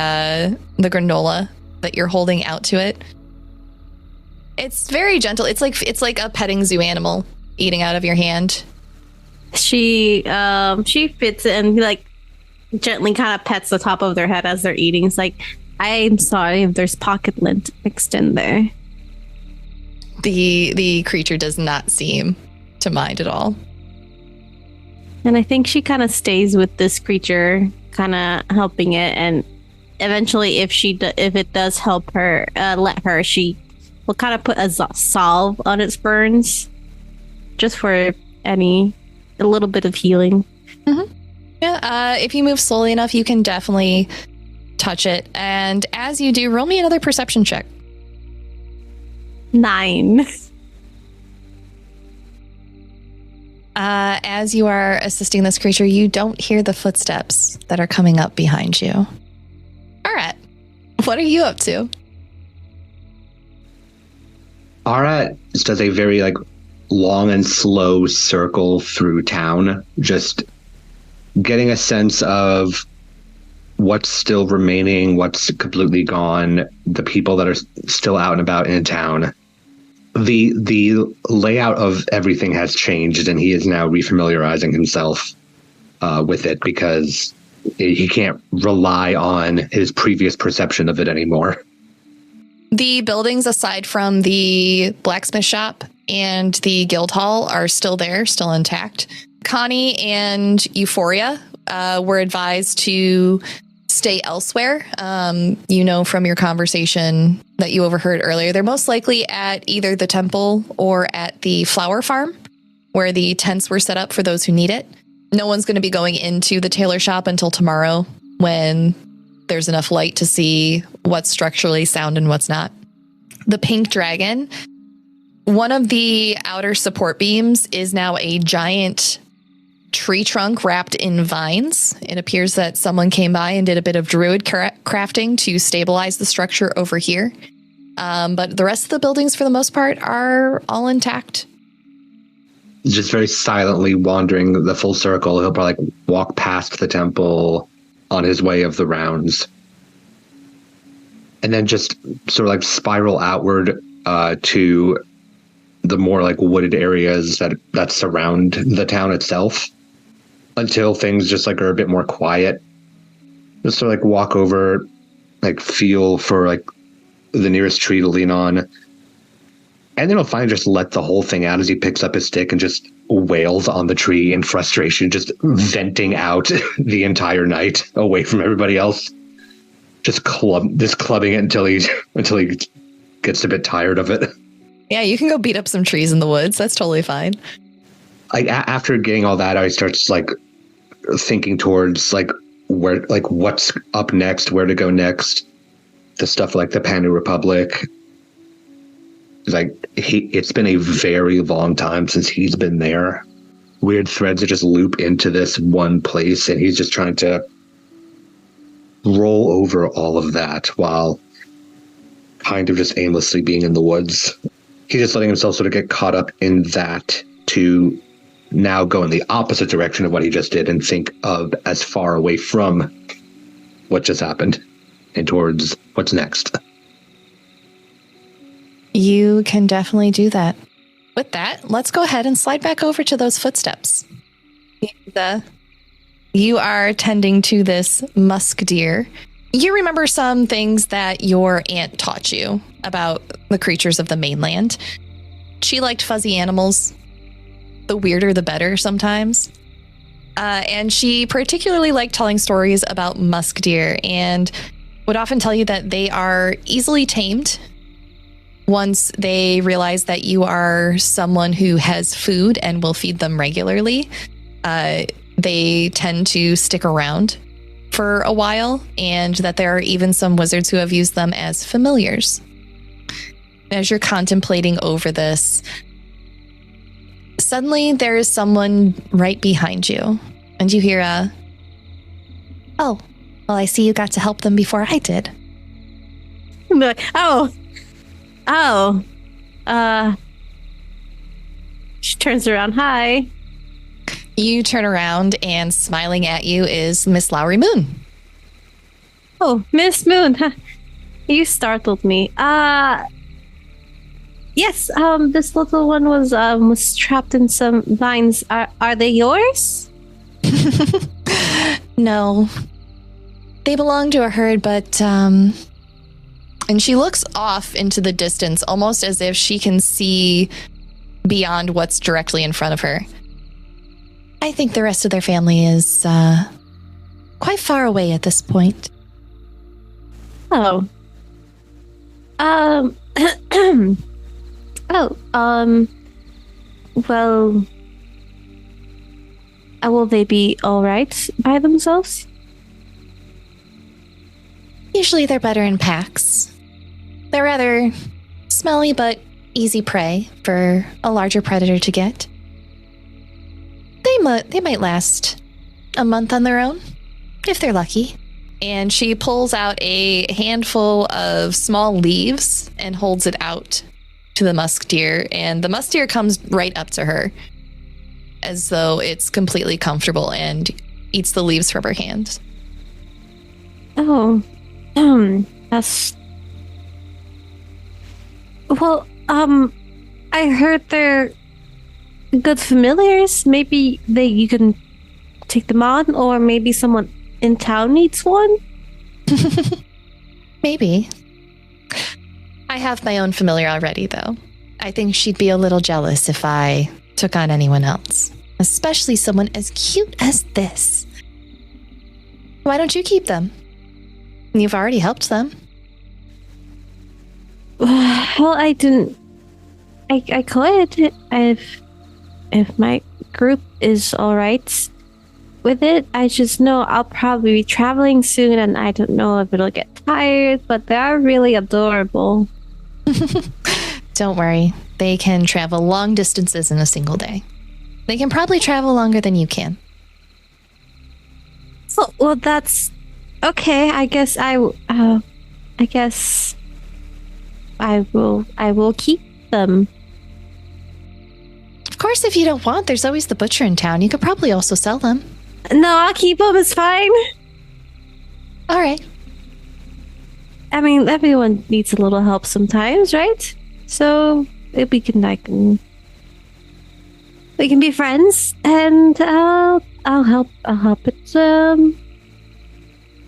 granola that you're holding out to it. It's very gentle. It's like a petting zoo animal eating out of your hand. She fits it and like gently kind of pets the top of their head as they're eating. It's like, I'm sorry if there's pocket lint mixed in there. The creature does not seem to mind at all. And I think she kind of stays with this creature, kind of helping it. And eventually, if it does help her, let her. She will kind of put a salve on its burns, just for a little bit of healing. Mm-hmm. Yeah. If you move slowly enough, you can definitely touch it. And as you do, roll me another perception check. 9. As you are assisting this creature, you don't hear the footsteps that are coming up behind you. Arat, what are you up to? Arat does a very long and slow circle through town, just getting a sense of what's still remaining, what's completely gone, the people that are still out and about in town. The layout of everything has changed, and he is now refamiliarizing himself with it because he can't rely on his previous perception of it anymore. The buildings, aside from the blacksmith shop and the guild hall, are still there, still intact. Connie and Euphoria were advised to stay elsewhere. From your conversation that you overheard earlier, they're most likely at either the temple or at the flower farm, where the tents were set up for those who need it. No one's going to be going into the tailor shop until tomorrow, when there's enough light to see what's structurally sound and what's not. The pink dragon, one of the outer support beams is now a giant tree trunk wrapped in vines. It appears that someone came by and did a bit of druid crafting to stabilize the structure over here. But the rest of the buildings, for the most part, are all intact. Just very silently wandering the full circle. He'll probably walk past the temple on his way of the rounds. And then just sort of spiral outward to the more wooded areas that surround the town itself, until things just are a bit more quiet. Just sort of walk over, feel for the nearest tree to lean on. And then he'll finally just let the whole thing out as he picks up his stick and just wails on the tree in frustration, just venting out the entire night away from everybody else. Just clubbing it until he gets a bit tired of it. Yeah, you can go beat up some trees in the woods. That's totally fine. After getting all that, I start just thinking towards where what's up next, where to go next. The stuff like the Panu Republic. It's been a very long time since he's been there. Weird threads that just loop into this one place, and he's just trying to roll over all of that while kind of just aimlessly being in the woods. He's just letting himself sort of get caught up in that to now go in the opposite direction of what he just did and think of as far away from what just happened and towards what's next. You can definitely do that. With that, let's go ahead and slide back over to those footsteps. You are tending to this musk deer. You remember some things that your aunt taught you about the creatures of the mainland. She liked fuzzy animals. The weirder, the better sometimes. And she particularly liked telling stories about musk deer and would often tell you that they are easily tamed once they realize that you are someone who has food and will feed them regularly, they tend to stick around for a while, and that there are even some wizards who have used them as familiars. As you're contemplating over this, suddenly there is someone right behind you, and you hear "Oh, well, I see you got to help them before I did." I'm like, she turns around. Hi. You turn around, and smiling at you is Miss Lowry Moon. Oh, Miss Moon. You startled me. Yes, this little one was trapped in some vines. Are they yours? No. They belong to a herd, but, and she looks off into the distance, almost as if she can see beyond what's directly in front of her. I think the rest of their family is, quite far away at this point. Oh. Well, will they be all right by themselves? Usually they're better in packs. They're rather smelly but easy prey for a larger predator to get. They might last a month on their own, if they're lucky. And she pulls out a handful of small leaves and holds it out to the musk deer, and the musk deer comes right up to her as though it's completely comfortable and eats the leaves from her hand. Oh, that's... Well, I heard they're good familiars. Maybe you can take them on, or maybe someone in town needs one? Maybe. I have my own familiar already, though. I think she'd be a little jealous if I took on anyone else, especially someone as cute as this. Why don't you keep them? You've already helped them. Well, I didn't... I could if my group is all right with it. I just know I'll probably be traveling soon, and I don't know if it'll get tired, but they are really adorable. Don't worry. They can travel long distances in a single day. They can probably travel longer than you can. So, well, that's okay. I guess I will keep them. Of course, if you don't want, there's always the butcher in town. You could probably also sell them. No, I'll keep them. It's fine. All right. I mean, everyone needs a little help sometimes, right? So if we can be friends, and I'll help it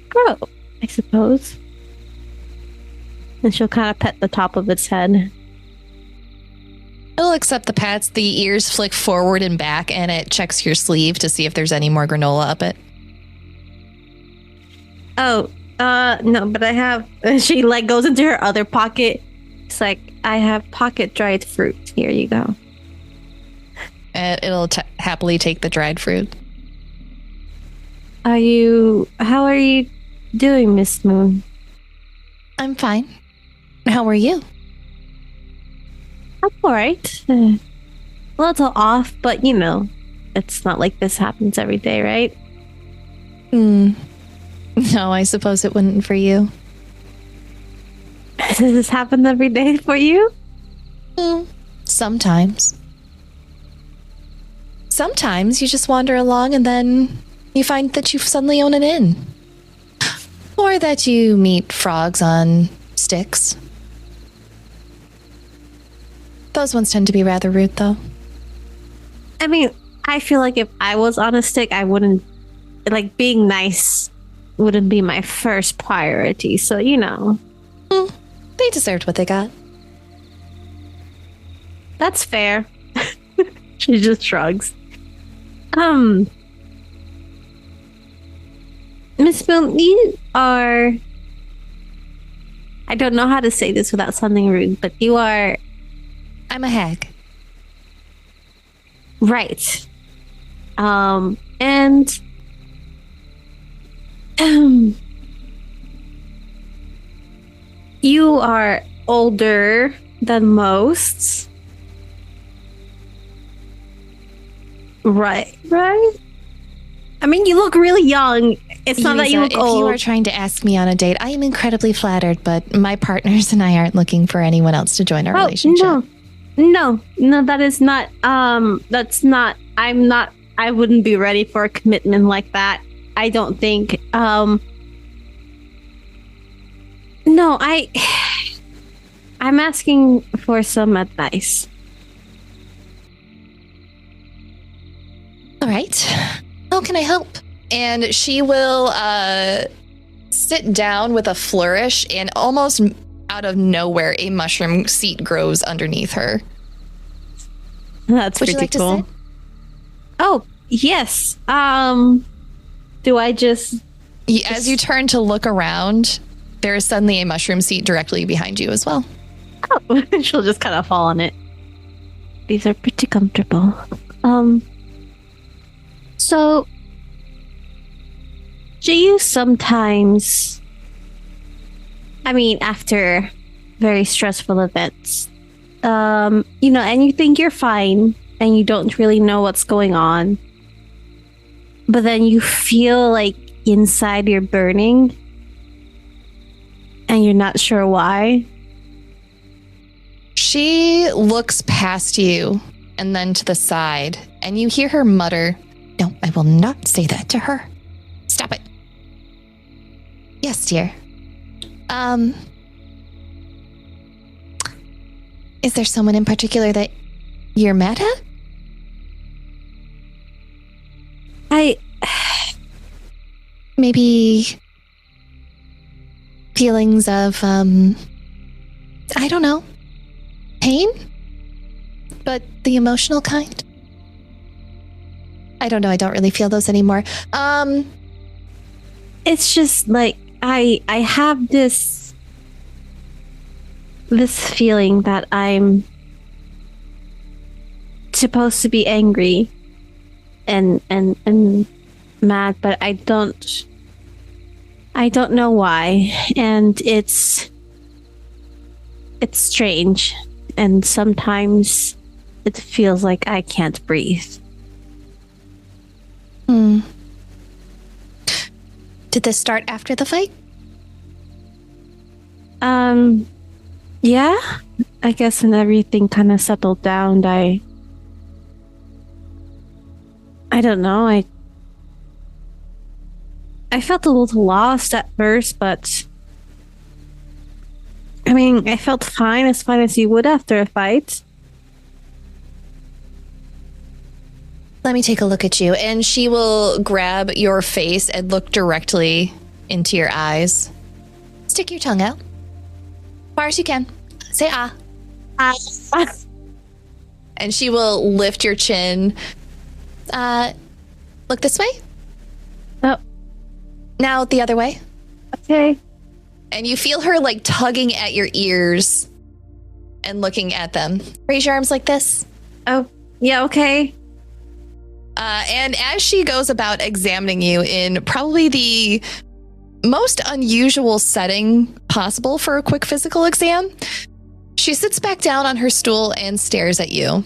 grow, I suppose. And she'll kind of pet the top of its head. It'll accept the pats. The ears flick forward and back, and it checks your sleeve to see if there's any more granola up it. Oh, no, but I have... She, goes into her other pocket. It's like, I have pocket dried fruit. Here you go. It'll happily take the dried fruit. How are you doing, Miss Moon? I'm fine. How are you? I'm alright. A little off, but it's not like this happens every day, right? No, I suppose it wouldn't for you. Does this happen every day for you? Sometimes. Sometimes you just wander along and then you find that you suddenly own an inn. Or that you meet frogs on sticks. Those ones tend to be rather rude, though. I mean, I feel like if I was on a stick, I wouldn't... being nice wouldn't be my first priority, so, They deserved what they got. That's fair. She just shrugs. Miss Moon, you are... I don't know how to say this without sounding rude, but you are I'm a hag. right. And you are older than most. Right. I mean, you look really young. It's not that you Yuiza, look if old. you are trying to ask me on a date, I am incredibly flattered, but my partners and I aren't looking for anyone else to join our relationship. No, that is not, that's not, I wouldn't be ready for a commitment like that. I don't think, no, I'm asking for some advice. All right. How can I help? And she will sit down with a flourish, and almost out of nowhere, a mushroom seat grows underneath her. That's Would you pretty like cool. to sit? Oh, yes. Do I just... As you turn to look around, there is suddenly a mushroom seat directly behind you as well. Oh, she'll just kind of fall on it. These are pretty comfortable. So, do you sometimes, I mean, after very stressful events, and you think you're fine and you don't really know what's going on, but then you feel like inside you're burning and you're not sure why? She looks past you and then to the side, and you hear her mutter, "No, I will not say that to her. Stop it." "Yes, dear. Is there someone in particular that you're mad at?" Maybe feelings of, I don't know, pain? But the emotional kind? I don't know. I don't really feel those anymore. It's just like I have this feeling that I'm supposed to be angry and mad, but I don't know why, and it's strange, and sometimes it feels like I can't breathe. Did this start after the fight? Yeah, I guess when everything kind of settled down, I don't know, I felt a little lost at first, but I mean, I felt fine as you would after a fight. Let me take a look at you. And she will grab your face and look directly into your eyes. Stick your tongue out. As far as you can. Say ah. And she will lift your chin. Look this way. Oh, Now the other way. okay. And you feel her like tugging at your ears and looking at them. Raise your arms like this. Oh, yeah, okay. And as she goes about examining you in probably the most unusual setting possible for a quick physical exam, she sits back down on her stool and stares at you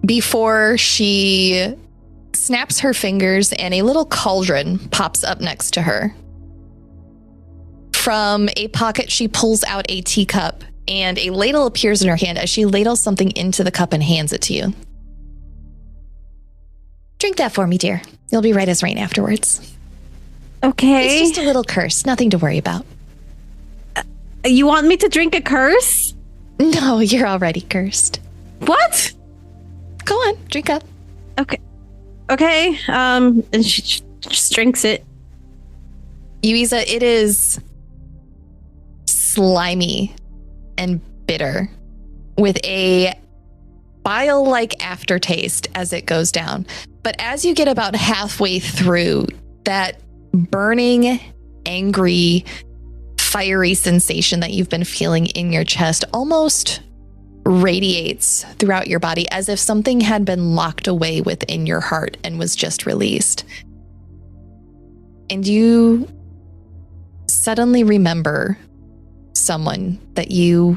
before she snaps her fingers and a little cauldron pops up next to her. From a pocket, she pulls out a teacup and a ladle appears in her hand as she ladles something into the cup and hands it to you. Drink that for me, dear. You'll be right as rain afterwards. Okay. It's just a little curse, nothing to worry about. You want me to drink a curse? No, you're already cursed. What? Go on, drink up. Okay. And she just drinks it. Yuiza, it is slimy and bitter with a bile-like aftertaste as it goes down. But as you get about halfway through, that burning, angry fiery sensation that you've been feeling in your chest almost radiates throughout your body as if something had been locked away within your heart and was just released. And you suddenly remember someone that you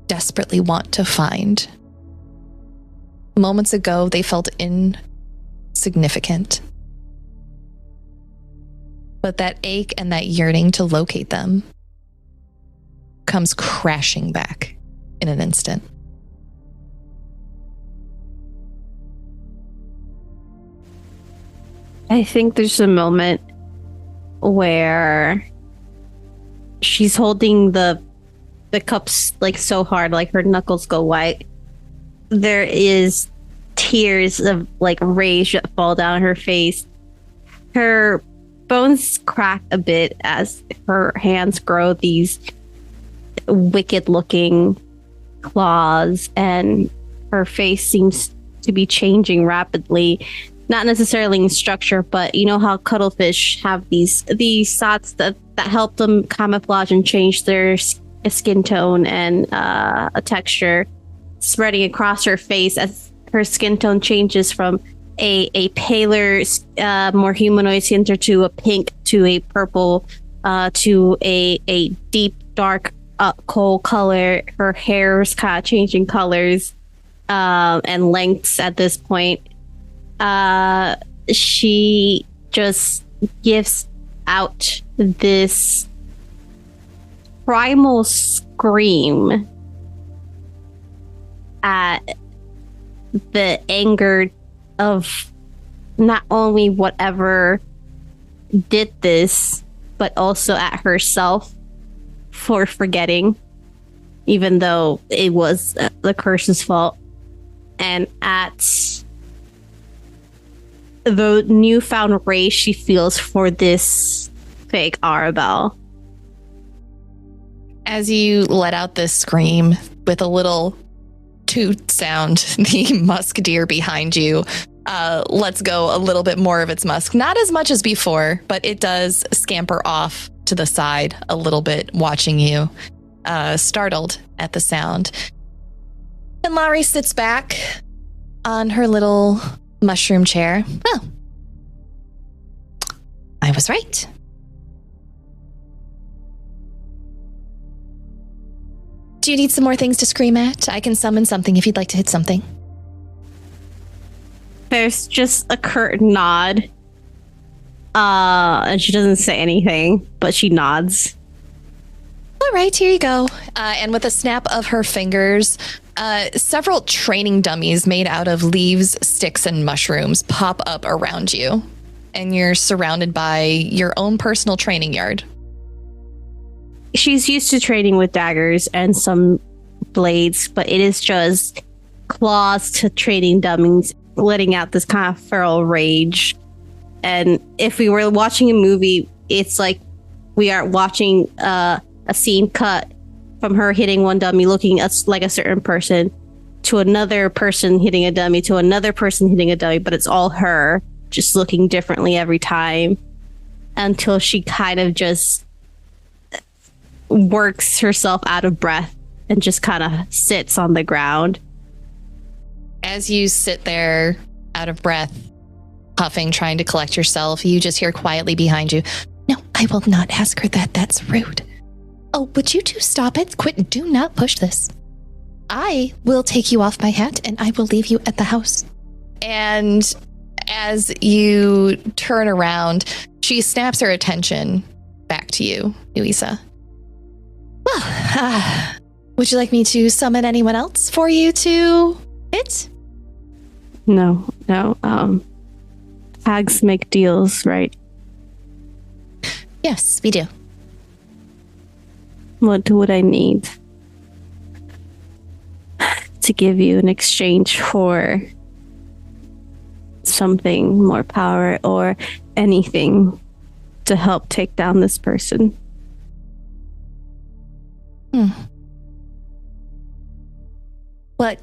desperately want to find. Moments ago, they felt insignificant. But that ache and that yearning to locate them comes crashing back in an instant. I think there's a moment where she's holding the cups like so hard, like her knuckles go white. There is tears of like rage that fall down her face. Her bones crack a bit as her hands grow these wicked looking claws, and her face seems to be changing rapidly. Not necessarily in structure, but you know how cuttlefish have these spots that help them camouflage and change their skin tone and a texture spreading across her face as her skin tone changes from a paler, more humanoid skin to a pink to a purple to a deep dark coal color. Her hair's kind of changing colors and lengths at this point. She just gives out this primal scream at the anger of not only whatever did this, but also at herself for forgetting, even though it was the curse's fault, and at the newfound rage she feels for this fake Arabelle. As you let out this scream with a little toot sound, the musk deer behind you lets go a little bit more of its musk. Not as much as before, but it does scamper off to the side a little bit, watching you, startled at the sound. And Laurie sits back on her little mushroom chair. Oh, I was right. Do you need some more things to scream at? I can summon something if you'd like to hit something. There's just a curt nod. And she doesn't say anything, but she nods. All right, here you go. And with a snap of her fingers, several training dummies made out of leaves, sticks, and mushrooms pop up around you. And you're surrounded by your own personal training yard. She's used to training with daggers and some blades, but it is just claws to training dummies, letting out this kind of feral rage. And if we were watching a movie, it's like we are watching a scene cut from her hitting one dummy looking like a certain person to another person hitting a dummy to another person hitting a dummy, but it's all her just looking differently every time until she kind of just works herself out of breath and just kind of sits on the ground. As you sit there out of breath, puffing, trying to collect yourself, you just hear quietly behind you, "No, I will not ask her that. That's rude. Oh, would you two stop it? Quit. Do not push this. I will take you off my hat and I will leave you at the house." And as you turn around, she snaps her attention back to you, Yuiza. Well, would you like me to summon anyone else for you to hit? No. Hags make deals, right? Yes, we do. What would I need to give you in exchange for something more power or anything to help take down this person? What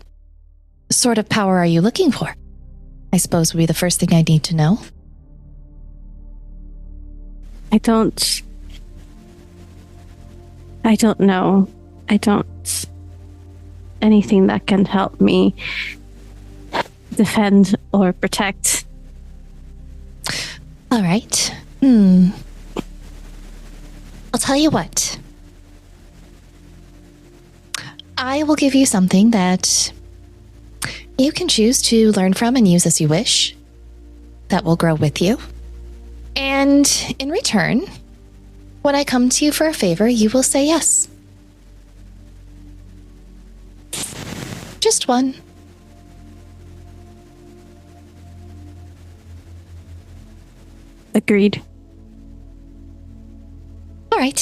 sort of power are you looking for? I suppose would be the first thing I need to know. I don't know. I don't... Anything that can help me defend or protect. All right. I'll tell you what. I will give you something that you can choose to learn from and use as you wish. That will grow with you. And in return, when I come to you for a favor, you will say yes. Just one. Agreed. All right.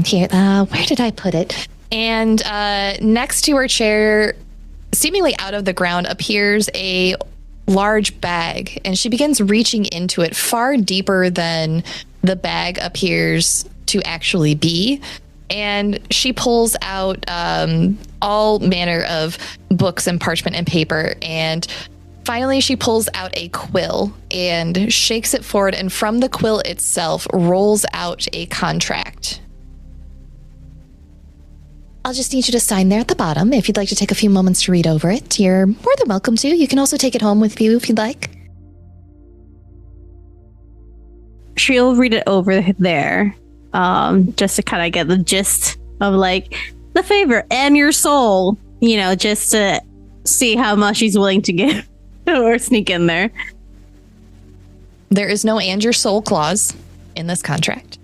Here, where did I put it? And next to her chair, seemingly out of the ground, appears a large bag, and she begins reaching into it far deeper than the bag appears to actually be. And she pulls out all manner of books and parchment and paper, and finally she pulls out a quill and shakes it forward, and from the quill itself rolls out a contract. I'll just need you to sign there at the bottom. If you'd like to take a few moments to read over it, you're more than welcome to. You can also take it home with you if you'd like. She'll read it over there, just to kind of get the gist of like the favor and your soul, you know, just to see how much she's willing to give or sneak in there. There is no and your soul clause in this contract.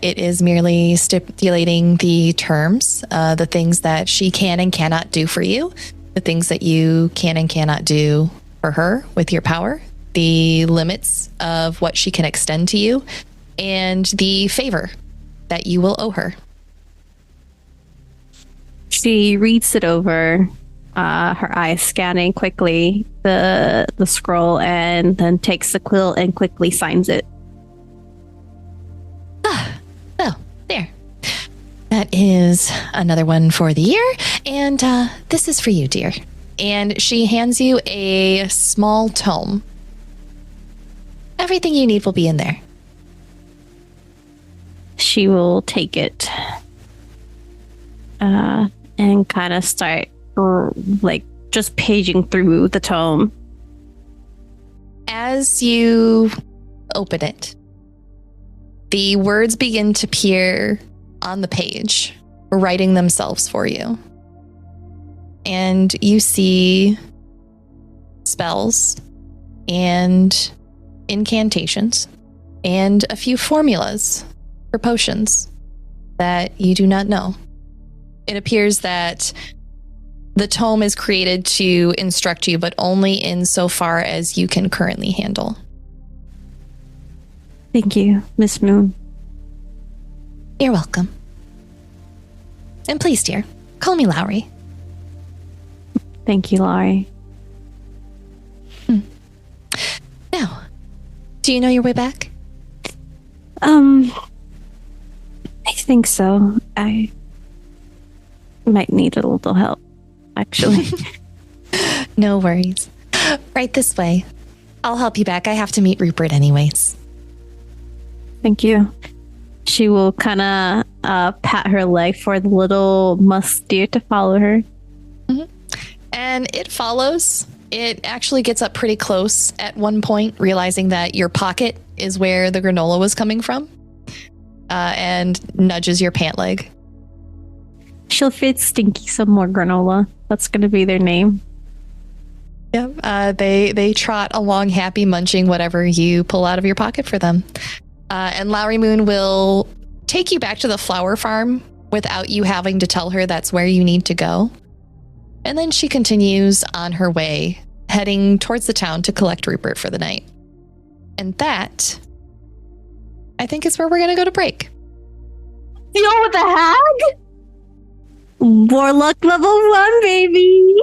It is merely stipulating the terms, the things that she can and cannot do for you, the things that you can and cannot do for her with your power, the limits of what she can extend to you, and the favor that you will owe her. She reads it over, her eyes scanning quickly the scroll, and then takes the quill and quickly signs it. Well, there. That is another one for the year, and this is for you, dear. And she hands you a small tome. Everything you need will be in there. She will take it and kind of start like just paging through the tome. As you open it, the words begin to appear on the page, writing themselves for you. And you see spells and incantations and a few formulas for potions that you do not know. It appears that the tome is created to instruct you, but only insofar as you can currently handle. Thank you, Miss Moon. You're welcome. And please, dear, call me Lowry. Thank you, Laurie. Now, do you know your way back? I think so. I might need a little help, actually. No worries. Right this way. I'll help you back. I have to meet Rupert anyways. Thank you. She will kind of pat her leg for the little musk deer to follow her. Mm-hmm. And it follows. It actually gets up pretty close at one point, realizing that your pocket is where the granola was coming from, and nudges your pant leg. She'll feed Stinky some more granola. That's going to be their name. Yeah, they trot along happy, munching whatever you pull out of your pocket for them. And Lowry Moon will take you back to the flower farm without you having to tell her that's where you need to go. And then she continues on her way, heading towards the town to collect Rupert for the night. And that, I think, is where we're going to go to break. Deal with the hag? Warlock level 1, baby!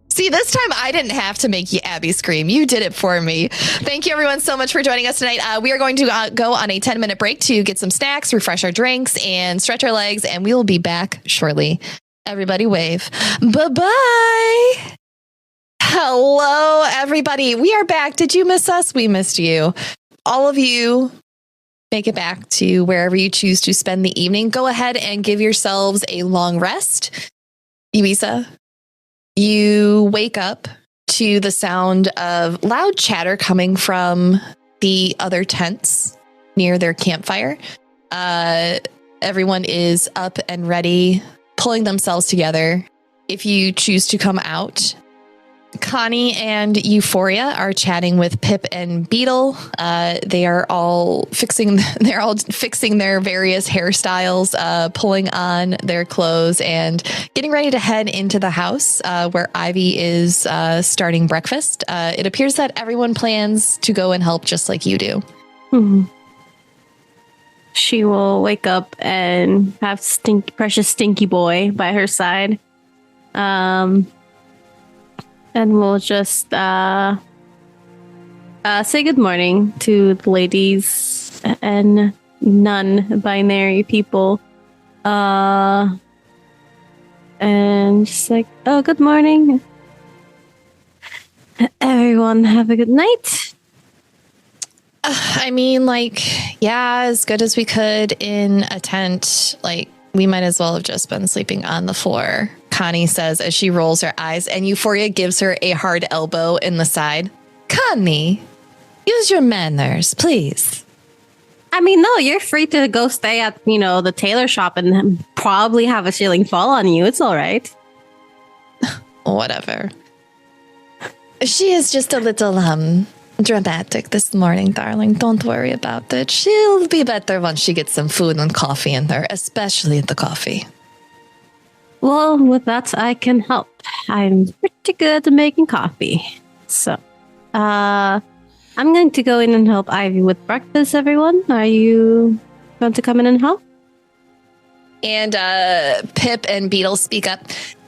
See, this time I didn't have to make you Abby scream. You did it for me. Thank you, everyone, so much for joining us tonight. We are going to go on a 10-minute break to get some snacks, refresh our drinks, and stretch our legs, and we will be back shortly. Everybody wave. Bye-bye. Hello, everybody. We are back. Did you miss us? We missed you. All of you make it back to wherever you choose to spend the evening. Go ahead and give yourselves a long rest. Yuiza, you wake up to the sound of loud chatter coming from the other tents near their campfire. Everyone is up and ready, pulling themselves together. If you choose to come out, Connie and Euphoria are chatting with Pip and Beetle. They are all fixing their various hairstyles, pulling on their clothes and getting ready to head into the house where Ivy is starting breakfast. It appears that everyone plans to go and help just like you do. Mm-hmm. She will wake up and have precious Stinky Boy by her side. And we'll just say good morning to the ladies and non-binary people. And just like, oh, good morning. Everyone have a good night. I mean, yeah, as good as we could in a tent. We might as well have just been sleeping on the floor, Connie says as she rolls her eyes, and Euphoria gives her a hard elbow in the side. Connie, use your manners, please. I mean, no, you're free to go stay at, the tailor shop and probably have a ceiling fall on you. It's all right. Whatever. She is just a little, dramatic this morning, darling. Don't worry about it. She'll be better once she gets some food and coffee in her, especially the coffee. Well, with that, I can help. I'm pretty good at making coffee. So, I'm going to go in and help Ivy with breakfast, everyone. Are you going to come in and help? And Pip and Beetle speak up.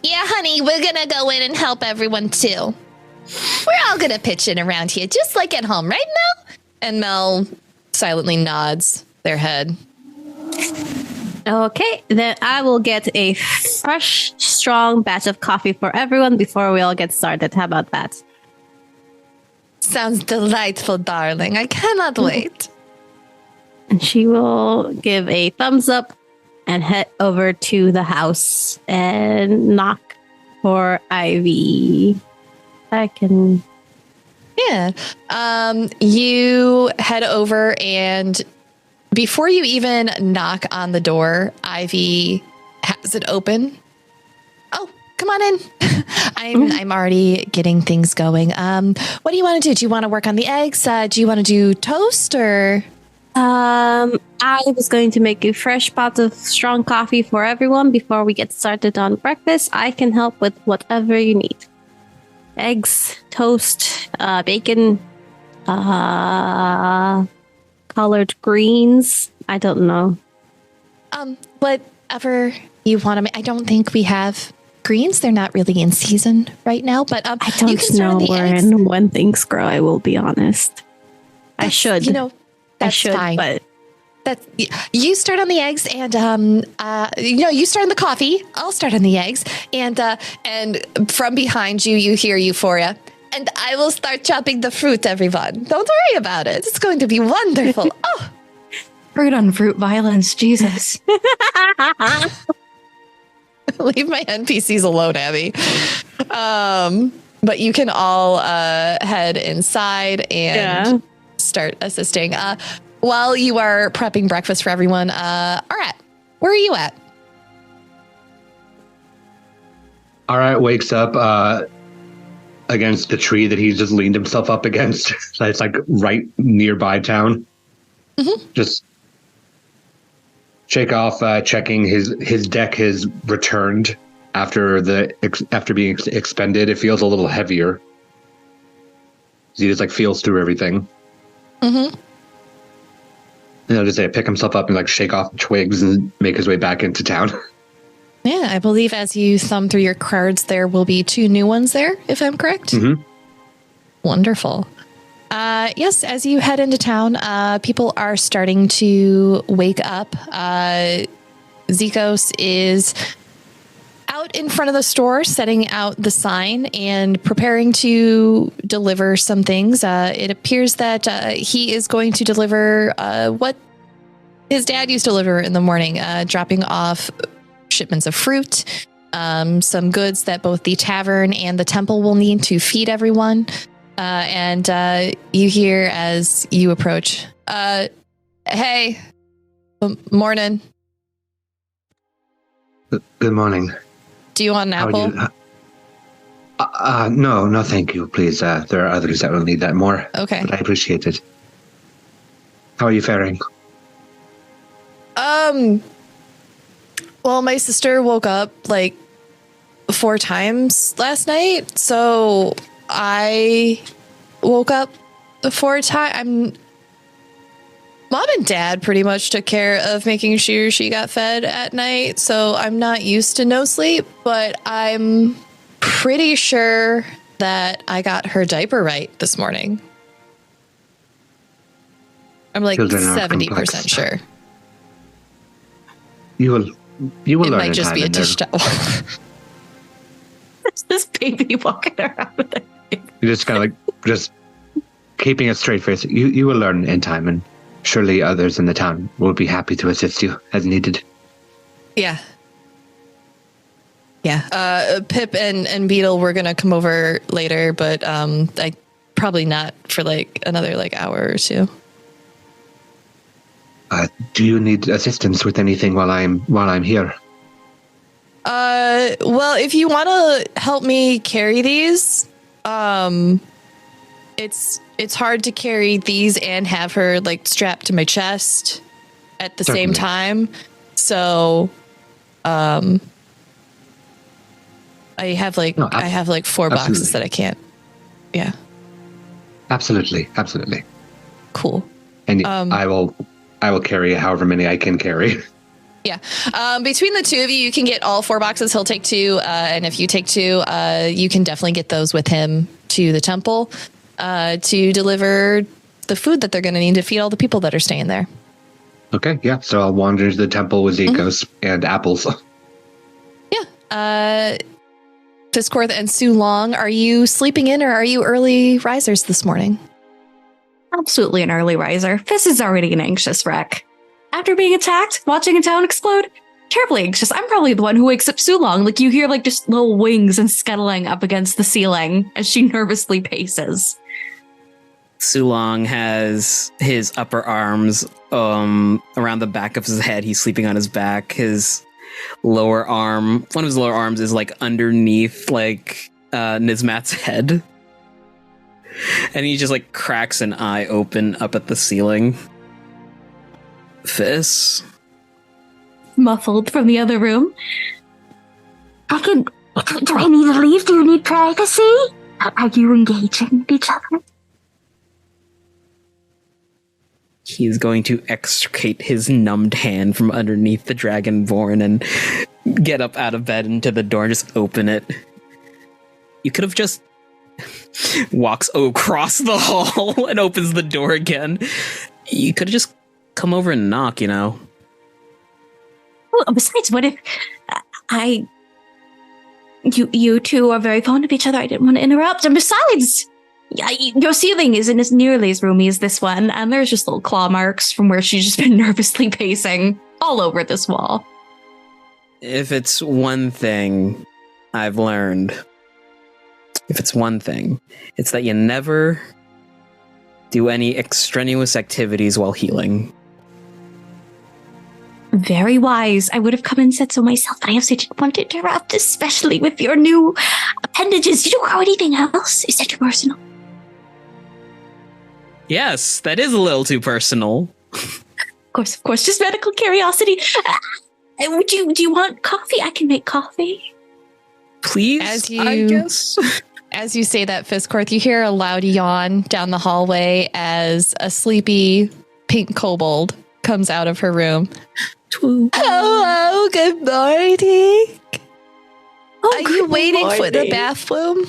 Yeah, honey, we're going to go in and help everyone, too. We're all going to pitch in around here, just like at home, right, Mel? And Mel silently nods their head. Okay, then I will get a fresh, strong batch of coffee for everyone before we all get started. How about that? Sounds delightful, darling. I cannot wait. And she will give a thumbs up and head over to the house and knock for Ivy. Yeah. You head over, and before you even knock on the door, Ivy has it open. Oh, come on in. I'm already getting things going. What do you want to do? Do you want to work on the eggs? Do you want to do toast or? I was going to make a fresh pot of strong coffee for everyone before we get started on breakfast. I can help with whatever you need. Eggs, toast, bacon, colored greens. I don't know. Whatever you want to make. I don't think we have greens. They're not really in season right now, but I don't know where and when things grow, I will be honest. I should. That's fine. But you start on the eggs, and you start on the coffee. I'll start on the eggs, and from behind you, you hear Euphoria, and I will start chopping the fruit. Everyone, don't worry about it. It's going to be wonderful. Oh, fruit on fruit violence, Jesus. Leave my NPCs alone, Abby. But you can all head inside and start assisting. While you are prepping breakfast for everyone, Arat, where are you at? Arat wakes up against the tree that he's just leaned himself up against. It's right nearby town. Mm-hmm. Just shake off, checking his deck has returned after being expended. It feels a little heavier. He just feels through everything. Mm-hmm. He'll just pick himself up and shake off the twigs and make his way back into town. Yeah, I believe as you thumb through your cards, there will be 2 new ones there, if I'm correct. Mm-hmm. Wonderful. Yes, as you head into town, people are starting to wake up. Zikos is out in front of the store, setting out the sign and preparing to deliver some things. It appears that he is going to deliver what his dad used to deliver in the morning, dropping off shipments of fruit, some goods that both the tavern and the temple will need to feed everyone. And you hear as you approach, hey, morning. Good morning. Do you want an apple? No, thank you, please. There are others that will need that more. Okay. But I appreciate it. How are you faring? Well, my sister woke up like 4 times last night, so I woke up 4 times. Mom and Dad pretty much took care of making sure she got fed at night, so I'm not used to no sleep, but I'm pretty sure that I got her diaper right this morning. I'm like 70% sure. You will it learn might just be a dish towel. It's this baby walking around with it. You just kind of like just keeping a straight face. You will learn in time, and surely others in the town will be happy to assist you as needed. Yeah. Pip and Beetle were gonna come over later, but I probably not for like another like hour or 2. Do you need assistance with anything while I'm here? Well, if you want to help me carry these, it's hard to carry these and have her like strapped to my chest at the same time. So, I have like 4 boxes that I can't. Yeah. Absolutely. Cool. And I will carry however many I can carry. Yeah. Between the 2 of you can get all 4 boxes. He'll take 2. And if you take 2, you can definitely get those with him to the temple to deliver the food that they're going to need to feed all the people that are staying there. Okay. Yeah. So I'll wander into the temple with Zekos and apples. Yeah. Fisscourth and Sulong, are you sleeping in or are you early risers this morning? Absolutely an early riser. Fizz is already an anxious wreck. After being attacked, watching a town explode, terribly anxious. I'm probably the one who wakes up Sulong. Like you hear like just little wings and scuttling up against the ceiling as she nervously paces. Sulong has his upper arms around the back of his head. He's sleeping on his back. His lower arm, one of his lower arms is like underneath like Nizmat's head. And he just like cracks an eye open up at the ceiling. Fizz? Muffled from the other room. Do I need to leave? Do you need privacy? Are you engaging each other? He's going to extricate his numbed hand from underneath the Dragonborn and get up out of bed into the door and just open it. You could have just walks across the hall and opens the door again. You could have just come over and knock, you know. Well, besides, what if you two are very fond of each other? I didn't want to interrupt. And besides, your ceiling isn't as nearly as roomy as this one, and there's just little claw marks from where she's just been nervously pacing all over this wall. If it's one thing I've learned, it's that you never do any extraneous activities while healing. Very wise. I would have come and said so myself, but I also didn't want to interrupt, especially with your new appendages. You don't grow anything else? Is that too personal? Yes, that is a little too personal. Of course. Just medical curiosity. Do you want coffee? I can make coffee. Please, I guess. As you say that, Fisscourth, you hear a loud yawn down the hallway as a sleepy pink kobold comes out of her room. Hello, good morning. Are you waiting for the bathroom?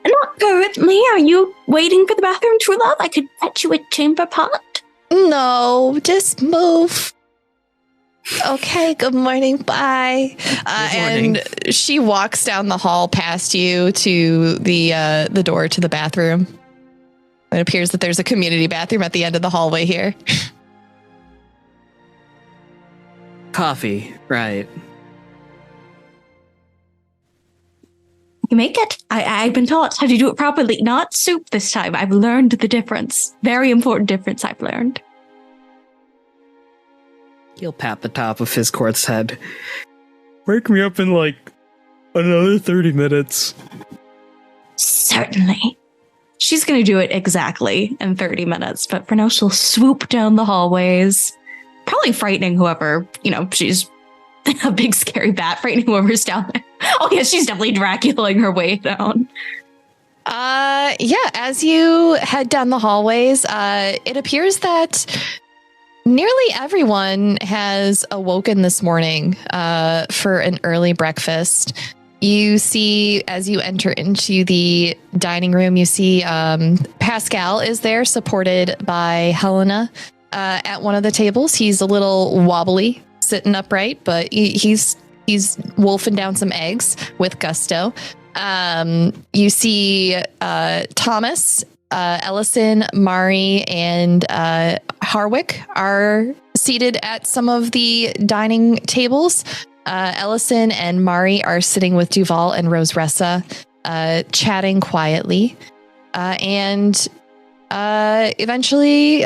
Not currently. Are you waiting for the bathroom, true love? I could fetch you a chamber pot. No, just move. Okay, good morning, bye. Good morning. And she walks down the hall past you to the door to the bathroom. It appears that there's a community bathroom at the end of the hallway here. Coffee, right. You make it. I've been taught how to do it properly. Not soup this time. I've learned the difference. Very important difference I've learned. He'll pat the top of Fisscourth's head. Wake me up in like another 30 minutes. Certainly. She's going to do it exactly in 30 minutes, but for now she'll swoop down the hallways, probably frightening whoever, she's a big scary bat, frightening whoever's down there. Oh yeah, she's definitely Draculaing her way down. Yeah, as you head down the hallways, it appears that nearly everyone has awoken this morning for an early breakfast. You see, as you enter into the dining room, you see Pascal is there, supported by Helena at one of the tables. He's a little wobbly, sitting upright, but he's wolfing down some eggs with gusto. You see Thomas, Ellison, Mari, and Harwick are seated at some of the dining tables. Ellison and Mari are sitting with Duval and Rose Ressa, chatting quietly. And eventually,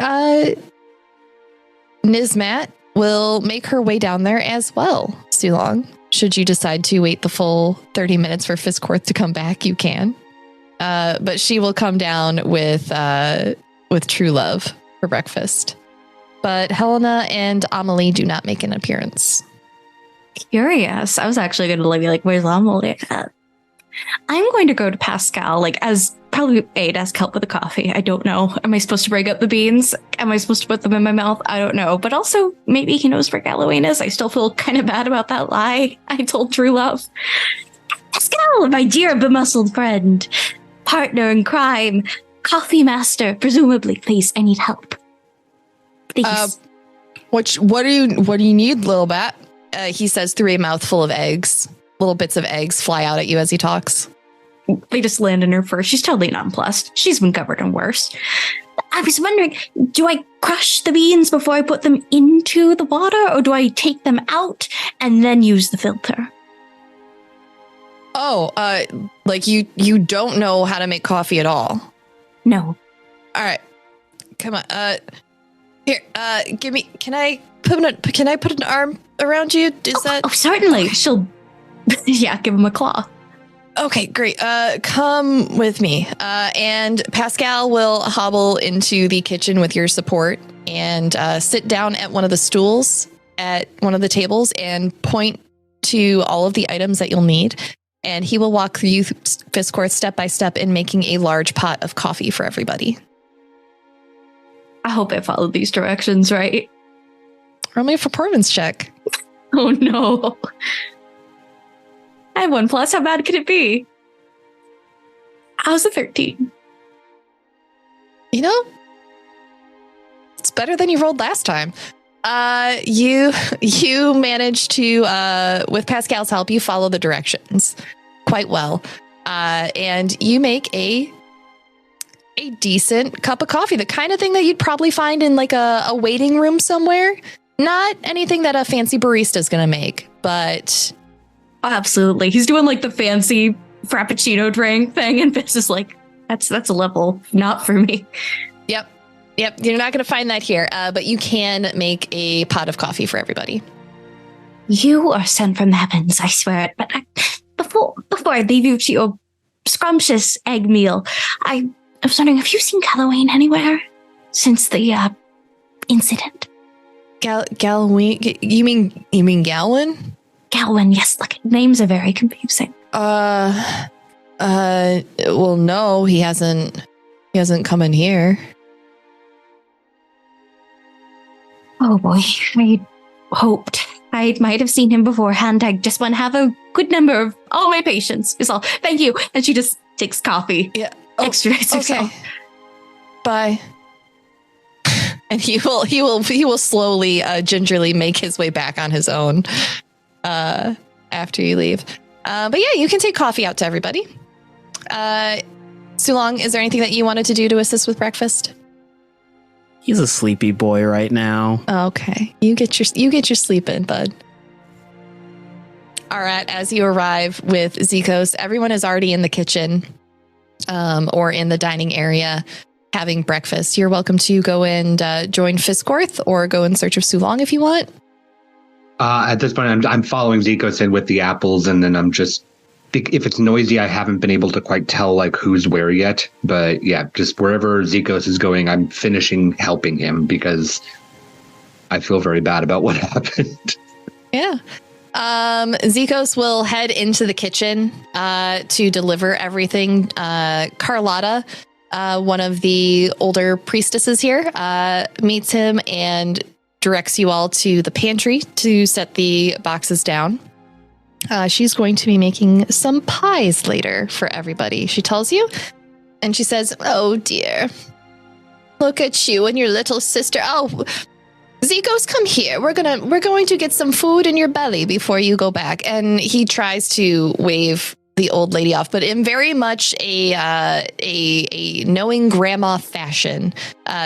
Nizmat will make her way down there as well, Sulong. Should you decide to wait the full 30 minutes for Fisscourth to come back, you can. But she will come down with True Love for breakfast. But Helena and Amelie do not make an appearance. Curious. I was actually going to be like, where's Amelie at? I'm going to go to Pascal, as probably a desk help with the coffee. I don't know. Am I supposed to break up the beans? Am I supposed to put them in my mouth? I don't know. But also, maybe he knows where Gallowayne is. I still feel kind of bad about that lie I told True Love. Pascal, my dear bemuscled friend, partner in crime, coffee master, presumably. Please, I need help. Please. What do you need, little bat? He says through a mouthful of eggs. Little bits of eggs fly out at you as he talks. They just land in her fur. She's totally nonplussed. She's been covered in worse. I was wondering, do I crush the beans before I put them into the water, or do I take them out and then use the filter? Oh, you don't know how to make coffee at all? No. All right. Come on. Here, give me, can I put an arm around you? Oh, certainly. She'll, give him a claw. Okay, great. Come with me. And Pascal will hobble into the kitchen with your support and sit down at one of the stools at one of the tables and point to all of the items that you'll need. And he will walk you, Fisscourth, step by step in making a large pot of coffee for everybody. I hope I followed these directions right. Roll me a performance check. Oh no. I have 1+. How bad could it be? How's a 13? It's better than you rolled last time. You managed to, with Pascal's help, you follow the directions quite well. And you make a decent cup of coffee, the kind of thing that you'd probably find in like a waiting room somewhere. Not anything that a fancy barista is going to make, but... Oh, absolutely. He's doing like the fancy Frappuccino drink thing, and Fizz is like, that's a level not for me. Yep. You're not going to find that here, but you can make a pot of coffee for everybody. You are sent from the heavens, I swear it. But before I leave you to your scrumptious egg meal, I was wondering, have you seen Gallowayne anywhere since the incident? Gallowayne? You mean Galwin? Galwin, yes. Look, names are very confusing. Well, no, he hasn't come in here. Oh boy, I hoped I might have seen him beforehand. I just want to have a good number of all my patience is all. Thank you. And she just takes coffee. Yeah. Extra. Okay. Bye. And he will slowly, gingerly make his way back on his own after you leave. But yeah, you can take coffee out to everybody. Sulong, is there anything that you wanted to do to assist with breakfast? He's a sleepy boy right now. Okay. You get your sleep in, bud. Arat, as you arrive with Zikos, everyone is already in the kitchen or in the dining area having breakfast. You're welcome to go and join Fisscourth or go in search of Sulong if you want. At this point, I'm following Zikos in with the apples, and then I'm just, if it's noisy, I haven't been able to quite tell like who's where yet. But yeah, just wherever Zikos is going, I'm finishing helping him because I feel very bad about what happened. Yeah. Zikos will head into the kitchen to deliver everything. Carlotta, one of the older priestesses here, meets him and directs you all to the pantry to set the boxes down. She's going to be making some pies later for everybody, she tells you. And she says, "Oh dear, look at you and your little sister. Oh, Zikos, come here. We're going to get some food in your belly before you go back." And he tries to wave the old lady off, but in very much a knowing grandma fashion.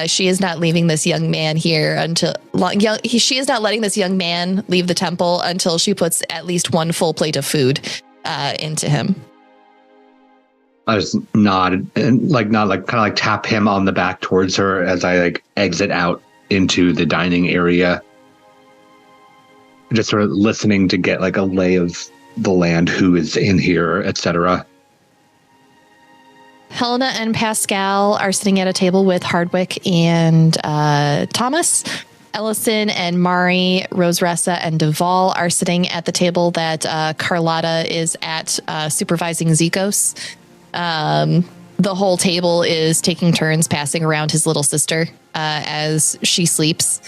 She is not leaving this young man here until she is not letting this young man leave the temple until she puts at least one full plate of food into him. I just nod and kind of tap him on the back towards her as I exit out into the dining area, just sort of listening to get a lay of the land, who is in here, etc. Helena and Pascal are sitting at a table with Hardwick and Thomas. Ellison and Mari, Roseressa, and Duval are sitting at the table that Carlotta is at supervising Zikos. The whole table is taking turns passing around his little sister as she sleeps.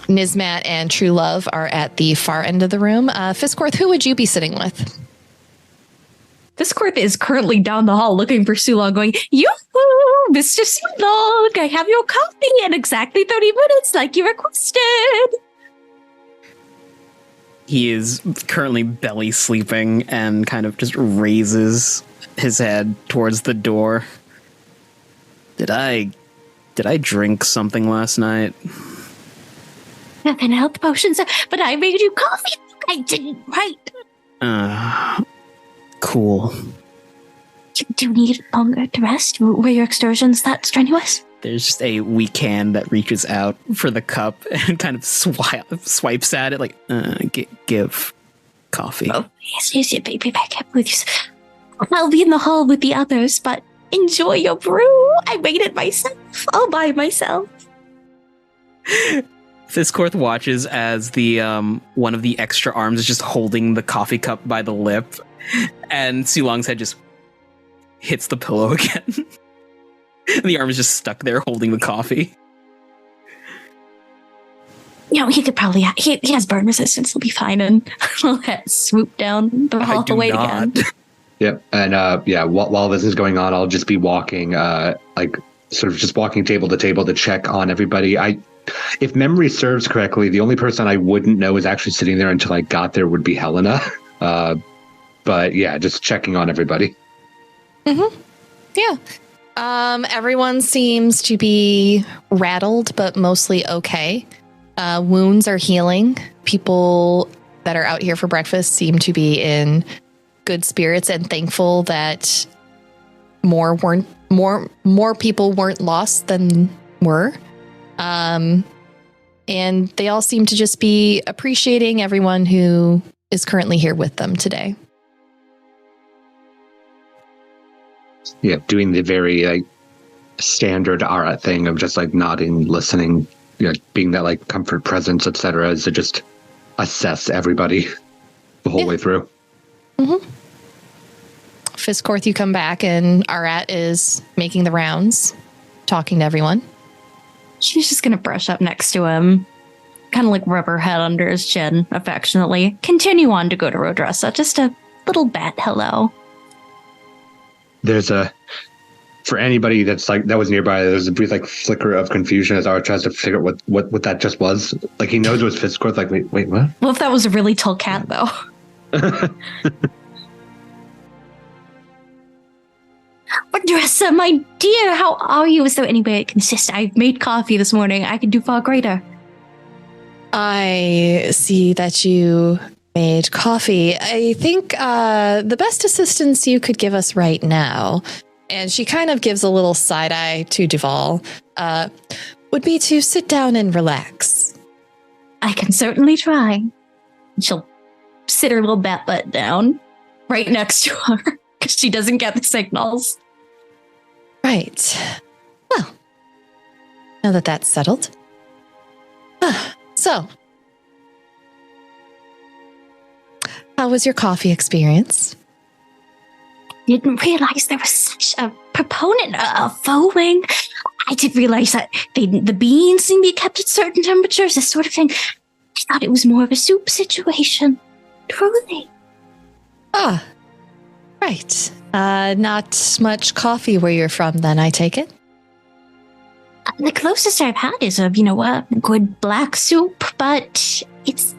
Nismat and True Love are at the far end of the room. Fisscourth, who would you be sitting with? Fisscourth is currently down the hall looking for Sulong, going, "Yoo-hoo, Mr. Sulong, I have your coffee in exactly 30 minutes like you requested." He is currently belly sleeping and kind of just raises his head towards the door. Did I drink something last night? Nothing health potions, but I made you coffee. I didn't, right? Cool. Do you need longer to rest? Were your excursions that strenuous? There's just a weak hand that reaches out for the cup and kind of swipes at it give coffee. Oh, yes, baby, back up with you. I'll be in the hall with the others, but enjoy your brew. I made it myself, all by myself. Fisscourth watches as the one of the extra arms is just holding the coffee cup by the lip, and Sulong's head just hits the pillow again. And the arm is just stuck there holding the coffee. You know, he could probably he has burn resistance. He'll be fine, and I'll swoop down the hallway again. Yep, and while this is going on, I'll just be walking, sort of just walking table to table to check on everybody. If memory serves correctly, the only person I wouldn't know is actually sitting there until I got there would be Helena. But yeah, just checking on everybody. Mm-hmm. Yeah. Everyone seems to be rattled, but mostly okay. Wounds are healing. People that are out here for breakfast seem to be in good spirits and thankful that more people weren't lost than were. And they all seem to just be appreciating everyone who is currently here with them today. Yeah, doing the very standard Arat thing of just nodding, listening, being that comfort presence, etc., is to just assess everybody the whole way through. Mm-hmm. Fisscourth, you come back and Arat is making the rounds, talking to everyone. She's just going to brush up next to him, kind of rub her head under his chin affectionately. Continue on to go to Roseressa. Just a little bat hello. There's for anybody that was nearby, there's a brief flicker of confusion as Arat tries to figure out what that just was. He knows it was Fisscourth. Wait, what? Well, if that was a really tall cat, though. Andressa, my dear, how are you? Is there any way I can assist? I've made coffee this morning. I can do far greater. I see that you made coffee. I think the best assistance you could give us right now, and she kind of gives a little side eye to Duval, would be to sit down and relax. I can certainly try. She'll sit her little bat butt down right next to her because she doesn't get the signals. Right. Well, now that that's settled. So, how was your coffee experience? Didn't realize there was such a proponent of foaming. I did realize that the beans need to be kept at certain temperatures, this sort of thing. I thought it was more of a soup situation. Truly. Ah, right. Not much coffee where you're from, then, I take it? The closest I've had is of, a good black soup, but it's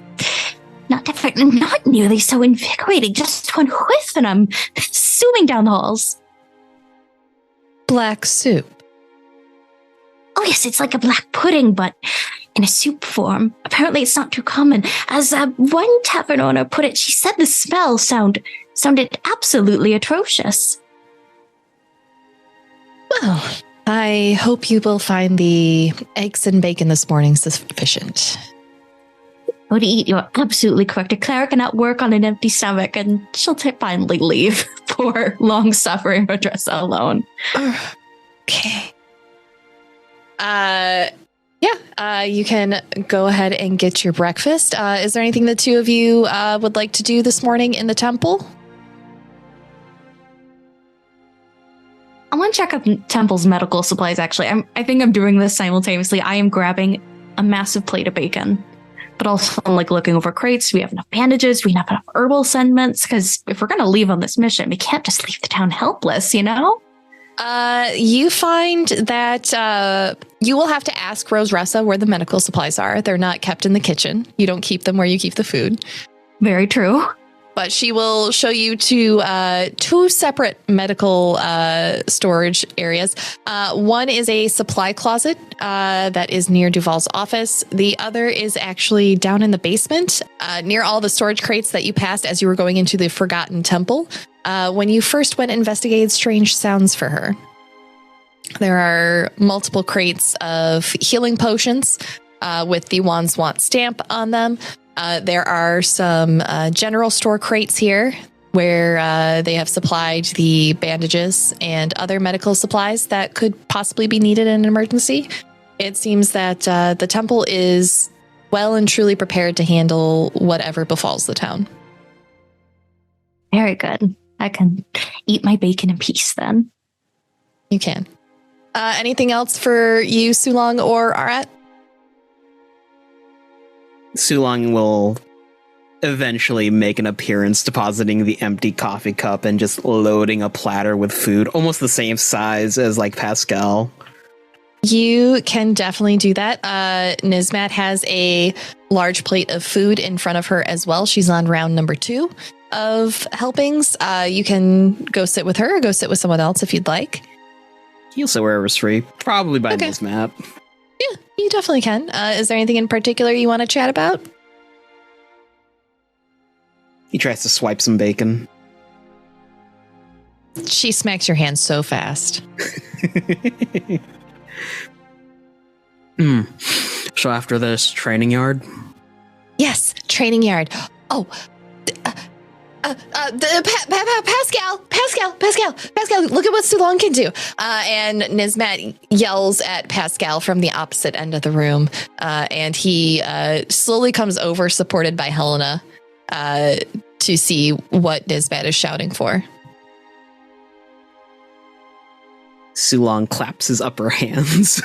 not nearly so invigorating. Just one whiff and I'm zooming down the halls. Black soup? Oh yes, it's like a black pudding, but in a soup form. Apparently it's not too common. As one tavern owner put it, she said the smell sounded absolutely atrocious. Well, I hope you will find the eggs and bacon this morning sufficient. Go to eat, you're absolutely correct. A cleric cannot work on an empty stomach, and she'll finally leave. Poor long-suffering Andressa alone. Okay. You can go ahead and get your breakfast. Is there anything the two of you would like to do this morning in the temple? I want to check out the temple's medical supplies, actually. I think I'm doing this simultaneously. I am grabbing a massive plate of bacon, but also I'm looking over crates. Do we have enough bandages? Do we have enough herbal sediments? Because if we're going to leave on this mission, we can't just leave the town helpless, You find that you will have to ask Rose Ressa where the medical supplies are. They're not kept in the kitchen. You don't keep them where you keep the food. Very true. But she will show you to two separate medical storage areas. One is a supply closet that is near Duval's office. The other is actually down in the basement, near all the storage crates that you passed as you were going into the Forgotten Temple. When you first went and investigated strange sounds for her. There are multiple crates of healing potions with the Wands Want stamp on them. There are some general store crates here where they have supplied the bandages and other medical supplies that could possibly be needed in an emergency. It seems that the temple is well and truly prepared to handle whatever befalls the town. Very good. I can eat my bacon in peace then. You can. Anything else for you, Sulong or Arat? Sulong will eventually make an appearance, depositing the empty coffee cup and just loading a platter with food, almost the same size as Pascal. You can definitely do that. Nismat has a large plate of food in front of her as well. She's on round number 2 of helpings. You can go sit with her or go sit with someone else if you'd like. He'll sit wherever's free, probably by Nismat. Yeah, you definitely can. Is there anything in particular you want to chat about? He tries to swipe some bacon. She smacks your hand so fast. So after this, training yard? Yes, training yard. Oh, Pascal, look at what Sulong can do. And Nismat yells at Pascal from the opposite end of the room. And he slowly comes over, supported by Helena, to see what Nismat is shouting for. Sulong claps his upper hands.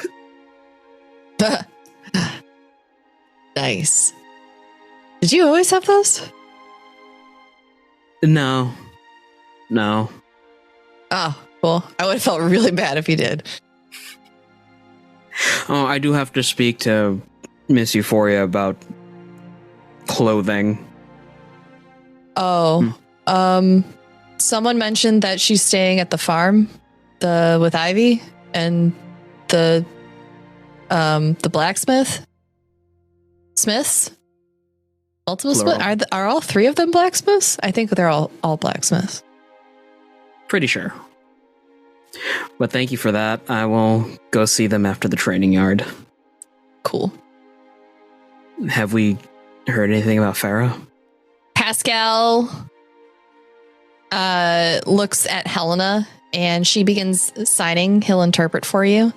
Nice. Did you always have those? No. Oh, well, I would have felt really bad if you did. Oh, I do have to speak to Miss Euphoria about clothing. Oh, someone mentioned that she's staying at the farm. with Ivy and the blacksmith? Smiths? Multiple smiths? Are all three of them blacksmiths? I think they're all blacksmiths. Pretty sure. But thank you for that. I will go see them after the training yard. Cool. Have we heard anything about Farah? Pascal looks at Helena and she begins signing. He'll interpret for you.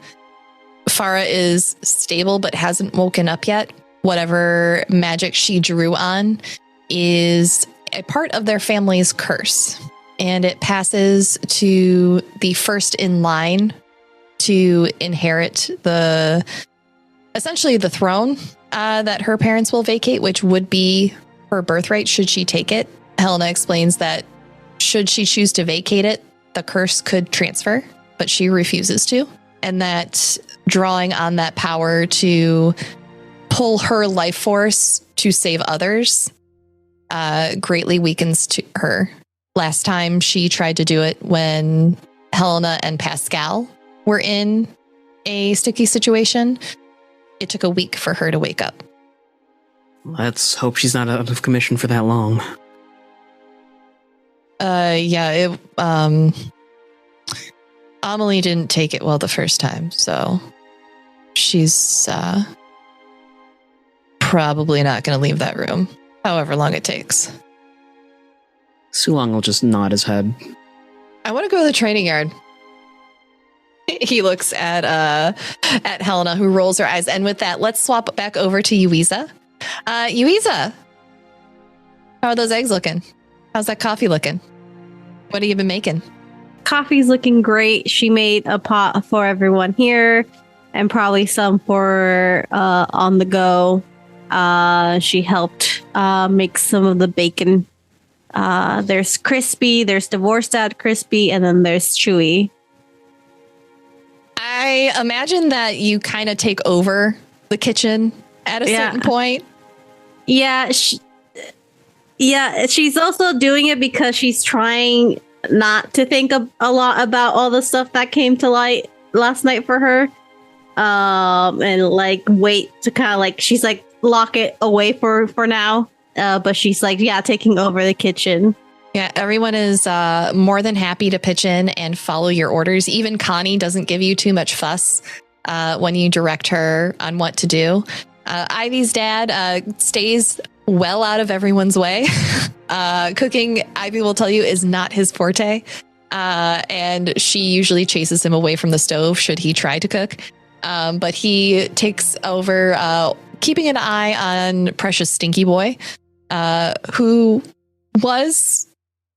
Farah is stable but hasn't woken up yet. Whatever magic she drew on is a part of their family's curse, and it passes to the first in line to inherit essentially the throne that her parents will vacate, which would be her birthright should she take it. Helena explains that should she choose to vacate it, the curse could transfer, but she refuses to, and that drawing on that power to pull her life force to save others greatly weakens to her. Last time she tried to do it when Helena and Pascal were in a sticky situation. It took a week for her to wake up. Let's hope she's not out of commission for that long. Amelie didn't take it well the first time, so she's probably not going to leave that room, however long it takes. Sulong will just nod his head. I want to go to the training yard. He looks at Helena, who rolls her eyes. And with that, let's swap back over to Yuiza. Yuiza, how are those eggs looking? How's that coffee looking? What have you been making? Coffee's looking great. She made a pot for everyone here and probably some for on the go. She helped make some of the bacon. There's crispy, there's divorced dad crispy, and then there's chewy. I imagine that you kind of take over the kitchen at a certain point. Yeah, she's also doing it because she's trying not to think a lot about all the stuff that came to light last night for her. And like wait to kind of like, she's like lock it away for now. But she's like, taking over the kitchen. Yeah, everyone is more than happy to pitch in and follow your orders. Even Connie doesn't give you too much fuss when you direct her on what to do. Ivy's dad stays well out of everyone's way. Cooking, Ivy will tell you, is not his forte. And she usually chases him away from the stove should he try to cook. But he takes over keeping an eye on precious Stinky Boy, who was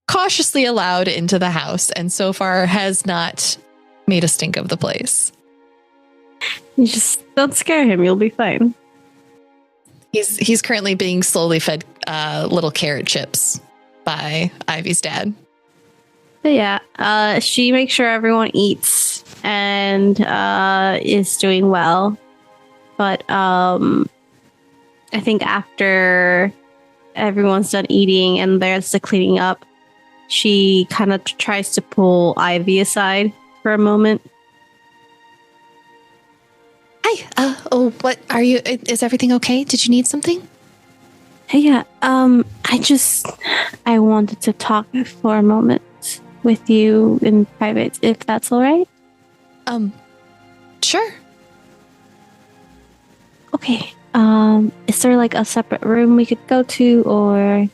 cautiously allowed into the house and so far has not made a stink of the place. You just don't scare him. You'll be fine. He's currently being slowly fed little carrot chips by Ivy's dad. But she makes sure everyone eats and is doing well. But I think after everyone's done eating and there's the cleaning up, she kind of tries to pull Ivy aside for a moment. Hi. What are you? Is everything okay? Did you need something? Yeah. I wanted to talk for a moment with you in private, if that's all right. Sure. Okay. Is there like a separate room we could go to, or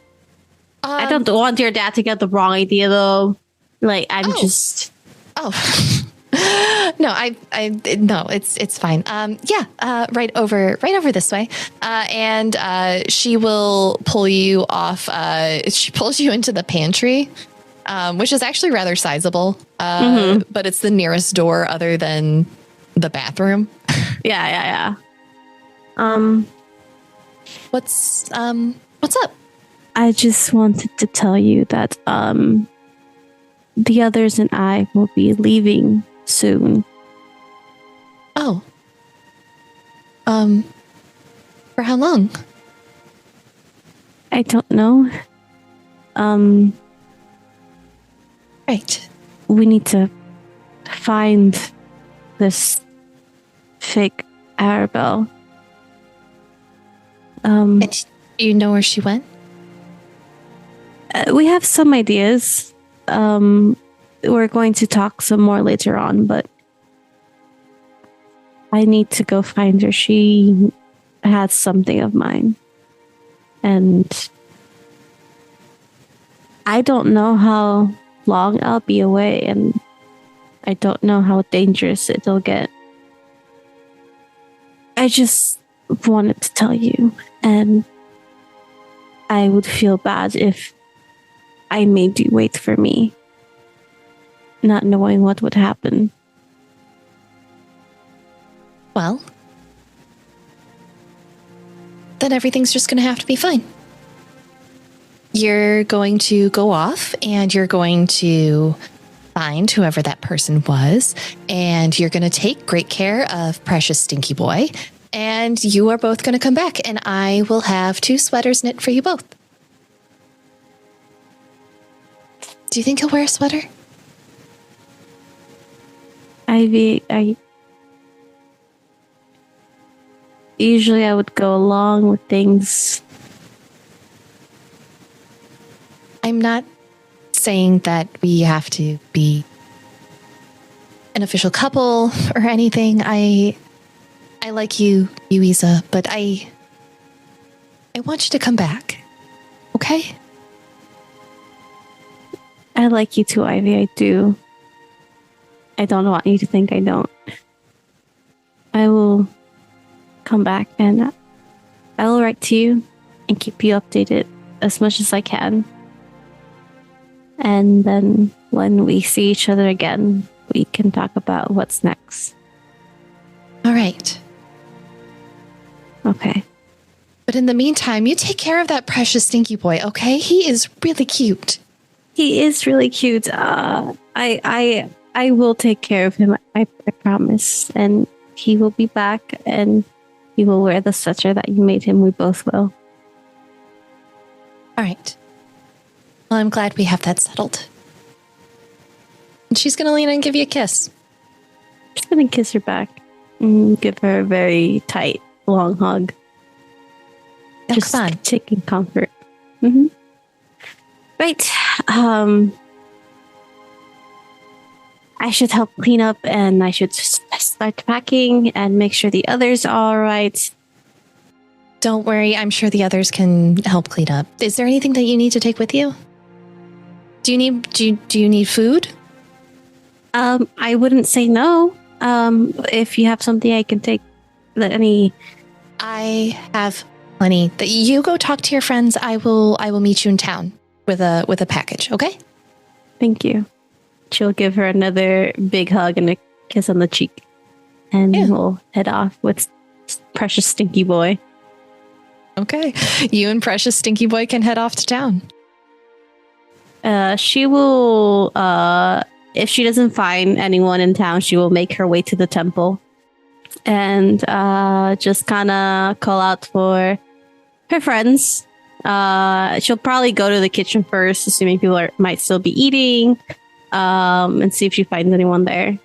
I don't want your dad to get the wrong idea though. Like I'm just. Oh. No, no, it's fine. Right over this way. And she will pull you off. She pulls you into the pantry, which is actually rather sizable. But it's the nearest door other than the bathroom. Yeah. What's up? I just wanted to tell you that the others and I will be leaving soon. Oh. For how long? I don't know. Right. We need to find this fake Arabelle. Do you know where she went? We have some ideas. We're going to talk some more later on, but I need to go find her. She has something of mine. And I don't know how long I'll be away, and I don't know how dangerous it'll get. I just wanted to tell you, and I would feel bad if I made you wait for me, not knowing what would happen. Well, then everything's just going to have to be fine. You're going to go off and you're going to find whoever that person was, and you're going to take great care of precious Stinky Boy, and you are both going to come back, and I will have 2 sweaters knit for you both. Do you think he'll wear a sweater? I usually I would go along with things. I'm not saying that we have to be an official couple or anything. I like you, Yuiza, but I want you to come back. Okay? I like you too, Ivy. I do. I don't want you to think I don't. I will come back and I will write to you and keep you updated as much as I can. And then when we see each other again, we can talk about what's next. All right. Okay. But in the meantime, you take care of that precious Stinky Boy, okay? He is really cute. He is really cute. I will take care of him. I promise. And he will be back, and he will wear the sweater that you made him. We both will. All right. Well, I'm glad we have that settled. And she's going to lean in and give you a kiss. Just gonna kiss her back and give her a very tight, long hug. Just fun. Taking comfort. Mm-hmm. Right. I should help clean up, and I should start packing and make sure the others are all right. Don't worry, I'm sure the others can help clean up. Is there anything that you need to take with you? Do you need food? I wouldn't say no. If you have something I can take, I have plenty. You go talk to your friends. I will meet you in town with a package. Okay? Thank you. She'll give her another big hug and a kiss on the cheek, and we'll head off with precious Stinky Boy. Okay, you and precious Stinky Boy can head off to town. She will. If she doesn't find anyone in town, she will make her way to the temple and just kind of call out for her friends. She'll probably go to the kitchen first, assuming people might still be eating, and see if she finds anyone there.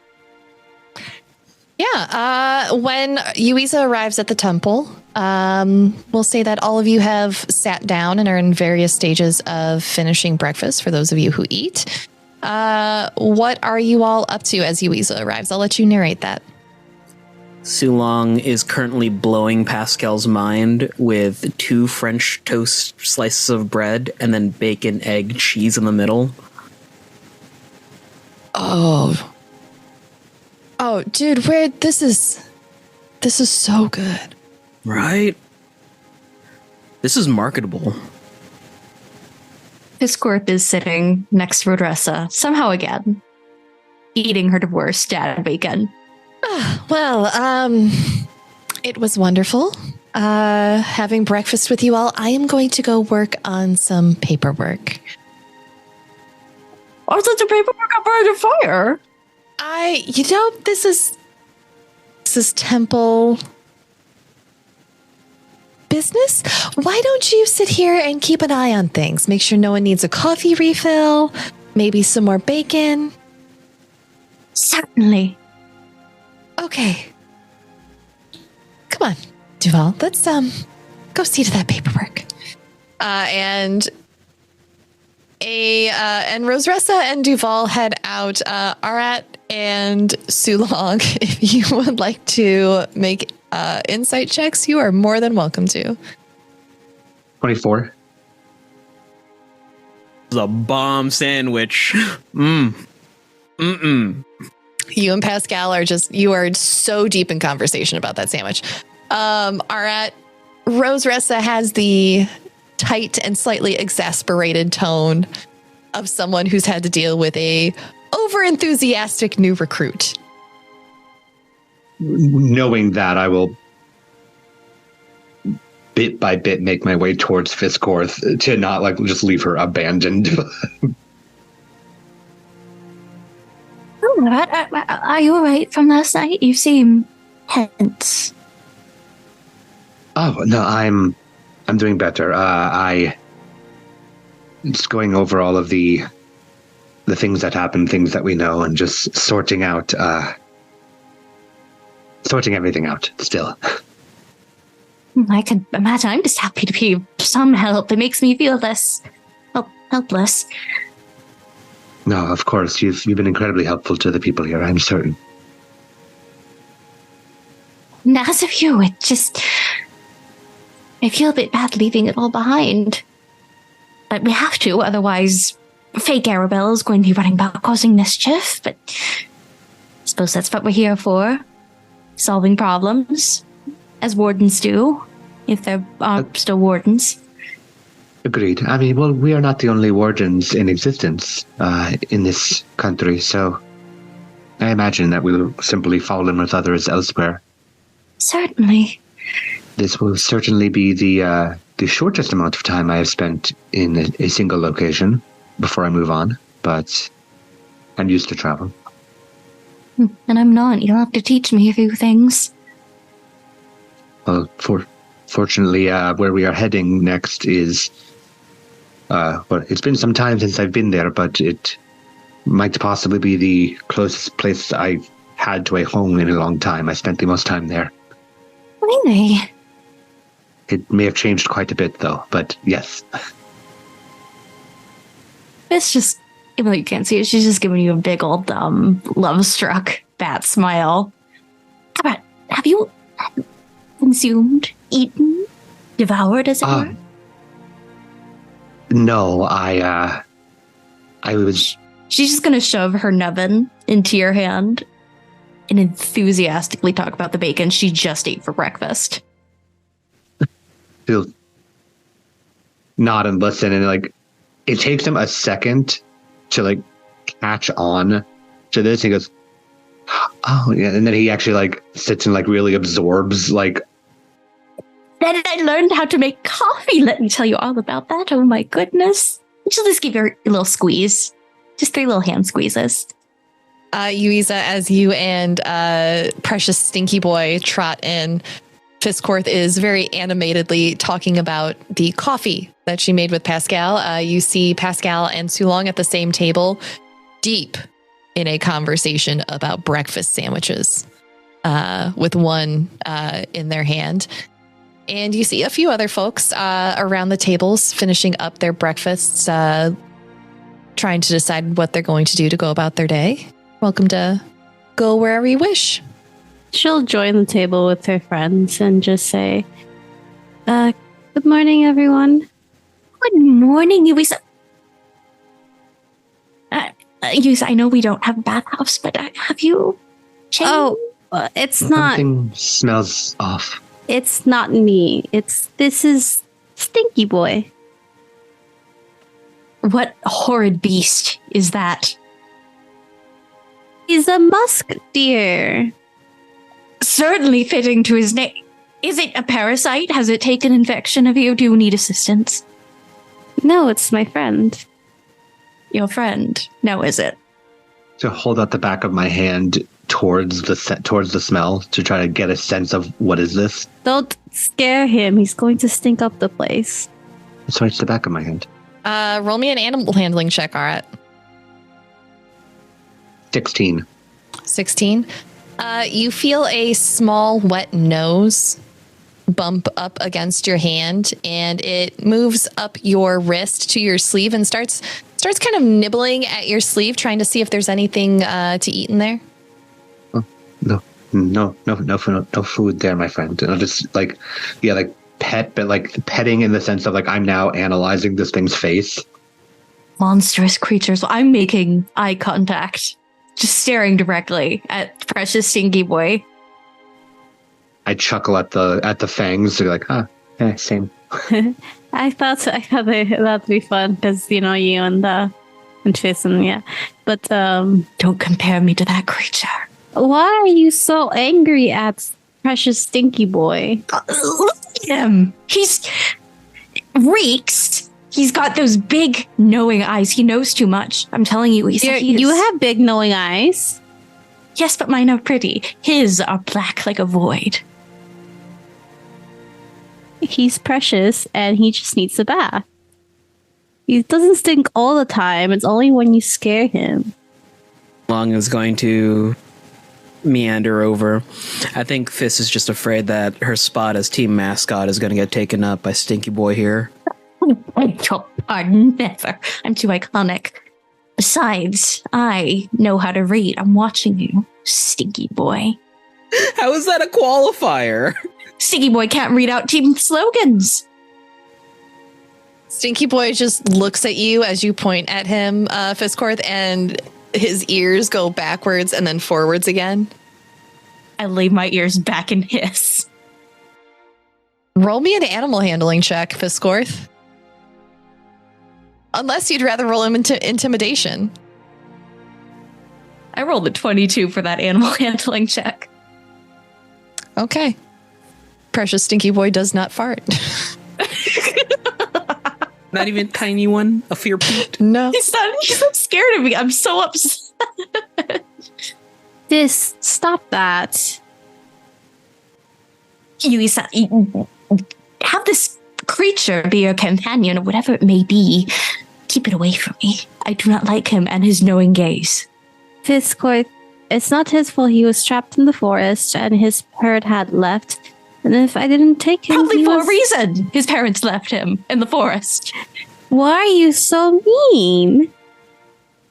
Yeah. When Yuiza arrives at the temple, we'll say that all of you have sat down and are in various stages of finishing breakfast for those of you who eat. What are you all up to as Yuiza arrives? I'll let you narrate that. Sulong is currently blowing Pascal's mind with 2 French toast slices of bread and then bacon, egg, cheese in the middle. Oh, dude, this is so good. Right? This is marketable. Fisscourth is sitting next to Rodressa, somehow again, eating her divorced dad bacon. Well, it was wonderful having breakfast with you all. I am going to go work on some paperwork. Oh, such a paperwork got burned in fire. This is temple business. Why don't you sit here and keep an eye on things? Make sure no one needs a coffee refill, maybe some more bacon. Certainly. Okay. Come on, Duval. Let's go see to that paperwork. And Roseressa and Duval head out. Arat and Sulong, if you would like to make insight checks, you are more than welcome to. 24. The bomb sandwich. You and Pascal you are so deep in conversation about that sandwich. Arat, Roseressa has the tight and slightly exasperated tone of someone who's had to deal with a over-enthusiastic new recruit. Knowing that, I will bit by bit make my way towards Fisscourth to not just leave her abandoned. Are you alright from last night? You seem tense. Oh no, I'm doing better. I just going over all of the things that happen, things that we know, and just sorting everything out still. I can imagine. I'm just happy to be of some help. It makes me feel less helpless. No, of course, you've been incredibly helpful to the people here, I'm certain. And as of you, I feel a bit bad leaving it all behind. But we have to, otherwise fake Arabelle is going to be running about causing mischief, but I suppose that's what we're here for. Solving problems, as wardens do, if there are still wardens. Agreed. I mean, well, we are not the only wardens in existence in this country, so I imagine that we will simply fall in with others elsewhere. Certainly. This will certainly be the shortest amount of time I have spent in a single location before I move on, but I'm used to travel. And I'm not. You'll have to teach me a few things. Well, fortunately, where we are heading next is... well, it's been some time since I've been there, but it might possibly be the closest place I've had to a home in a long time. I spent the most time there. Really? It may have changed quite a bit, though, but yes. It's just, even though you can't see it, she's just giving you a big old love-struck bat smile. But have you consumed, eaten, devoured, as it were? No, I was... She's just going to shove her nubbin into your hand and enthusiastically talk about the bacon she just ate for breakfast. He'll nod and listen, and it takes him a second to catch on to this. He goes, "Oh yeah," and then he actually sits and really absorbs Then I learned how to make coffee. Let me tell you all about that. Oh my goodness! She'll just give her a little squeeze, just 3 little hand squeezes. Yuiza, as you and precious Stinky Boy trot in, Fisscourth is very animatedly talking about the coffee that she made with Pascal. You see Pascal and Sulong at the same table, deep in a conversation about breakfast sandwiches, with one in their hand. And you see a few other folks around the tables finishing up their breakfasts, trying to decide what they're going to do to go about their day. Welcome to go wherever you wish. She'll join the table with her friends and just say, good morning, everyone. Good morning, Yuiza. Yuiza, I know we don't have a bathhouse, but have you changed? Oh, it's not. Something smells off. It's not me. This is Stinky Boy. What horrid beast is that? He's a musk deer. Certainly fitting to his name. Is it a parasite? Has it taken infection of you? Do you need assistance? No, it's my friend. Your friend? No, is it? To hold out the back of my hand towards the smell to try to get a sense of what is this. Don't scare him. He's going to stink up the place. So it's the back of my hand. Roll me an animal handling check, Arat. 16. 16. You feel a small wet nose bump up against your hand, and it moves up your wrist to your sleeve and starts kind of nibbling at your sleeve, trying to see if there's anything to eat in there. Oh, no food there, my friend. And I'll just pet, but like petting in the sense of like I'm now analyzing this thing's face. Monstrous creatures. I'm making eye contact, just staring directly at precious Stinky Boy. I chuckle at the fangs. They're like, same. I thought that'd be fun because you and Kshizhin, yeah. But don't compare me to that creature. Why are you so angry at precious Stinky Boy? Look at him. He's reeks. He's got those big knowing eyes. He knows too much. I'm telling you, you have big knowing eyes. Yes, but mine are pretty. His are black like a void. He's precious and he just needs a bath. He doesn't stink all the time. It's only when you scare him. Long is going to meander over. I think Fizz is just afraid that her spot as team mascot is going to get taken up by Stinky Boy here. Never. I'm too iconic. Besides, I know how to read. I'm watching you, Stinky Boy. How is that a qualifier? Stinky Boy can't read out team slogans. Stinky Boy just looks at you as you point at him, Fisscourth, and his ears go backwards and then forwards again. I lay my ears back and hiss. Roll me an animal handling check, Fisscourth. Unless you'd rather roll him into intimidation. I rolled a 22 for that animal handling check. Okay. Precious Stinky Boy does not fart. Not even a tiny one? A fear peat? No. He's so scared of me. I'm so upset. Stop that. Yuiza, have this creature be your companion or whatever it may be. Keep it away from me. I do not like him and his knowing gaze. Fisscourth, it's not his fault. He was trapped in the forest and his herd had left. And if I didn't take him... Probably for a reason. His parents left him in the forest. Why are you so mean?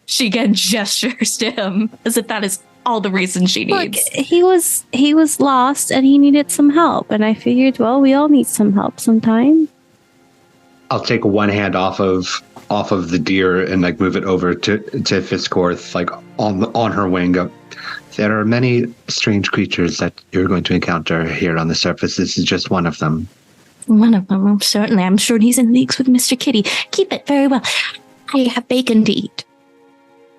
She again gestures to him as if that is all the reason she needs. Look, he was lost and he needed some help. And I figured, well, we all need some help sometime. I'll take one hand off of the deer and like move it over to Fisscourth, like on her wing. There are many strange creatures that you're going to encounter here on the surface. This is just one of them. One of them, certainly. I'm sure he's in leagues with Mr. Kitty. Keep it very well. I have bacon to eat.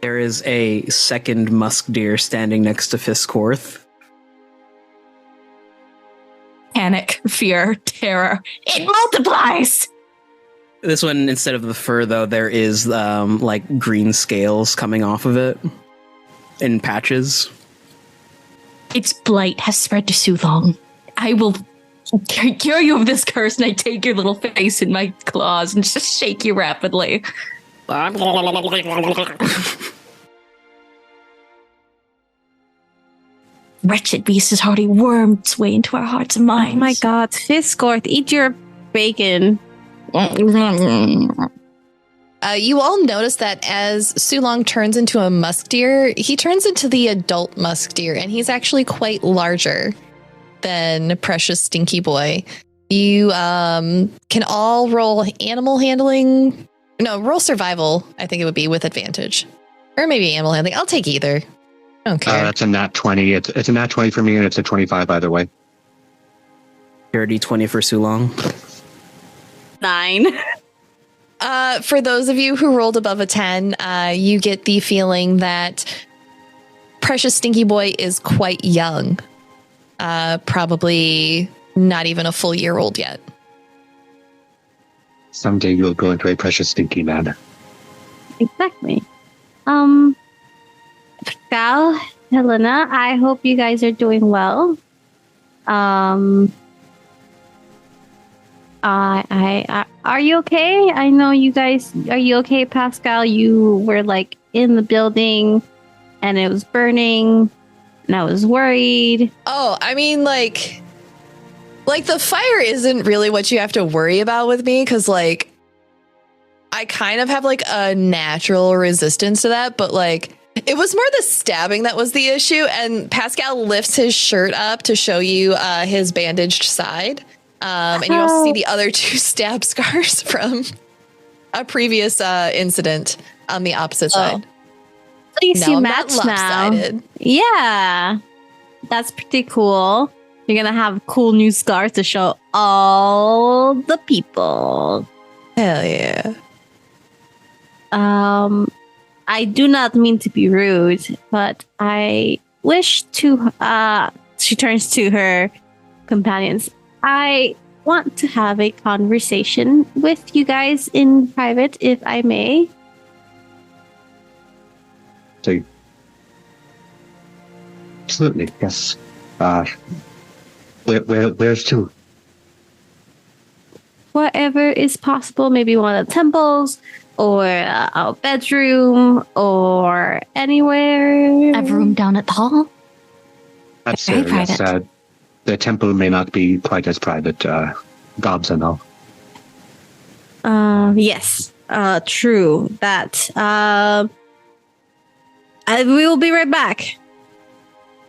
There is a second musk deer standing next to Fisscourth. Panic, fear, terror. It multiplies! This one, instead of the fur, though, there is like green scales coming off of it in patches. Its blight has spread to Sulong. I will cure you of this curse, and I take your little face in my claws and just shake you rapidly. Wretched beast has already wormed its way into our hearts and minds. Oh my god, Fisscourth, eat your bacon. You all notice that as Sulong turns into a musk deer, he turns into the adult musk deer, and he's actually quite larger than Precious Stinky Boy. You can all roll animal handling. No, roll survival, I think it would be, with advantage. Or maybe animal handling. I'll take either. I don't care. That's a nat 20. It's a nat 20 for me, and it's a 25 either way. Dirty 20 for Sulong. 9. For those of you who rolled above a 10, you get the feeling that Precious Stinky Boy is quite young. Probably not even a full year old yet. Someday you'll go into a precious stinky man. Exactly. Pascal, Helena, I hope you guys are doing well. Are you okay? I know you guys. Are you okay, Pascal? You were like in the building, and it was burning. and I was worried. Oh, I mean, like the fire isn't really what you have to worry about with me, because like I kind of have like a natural resistance to that, but like it was more the stabbing that was the issue. And Pascal lifts his shirt up to show you his bandaged side. And you also see the other 2 stab scars from a previous incident on the opposite side. At least you I'm match not now. lopsided. Yeah. That's pretty cool. You're gonna have cool new scars to show all the people. Hell yeah. I do not mean to be rude, but I wish to, she turns to her companions. I want to have a conversation with you guys in private, if I may. So, absolutely, yes. Where's to? Wherever is possible, maybe one of the temples, or our bedroom, or anywhere. I have a room down at the hall. That's Very yes. private. The temple may not be quite as private. Gobs and all. Yes, true. That. We will be right back.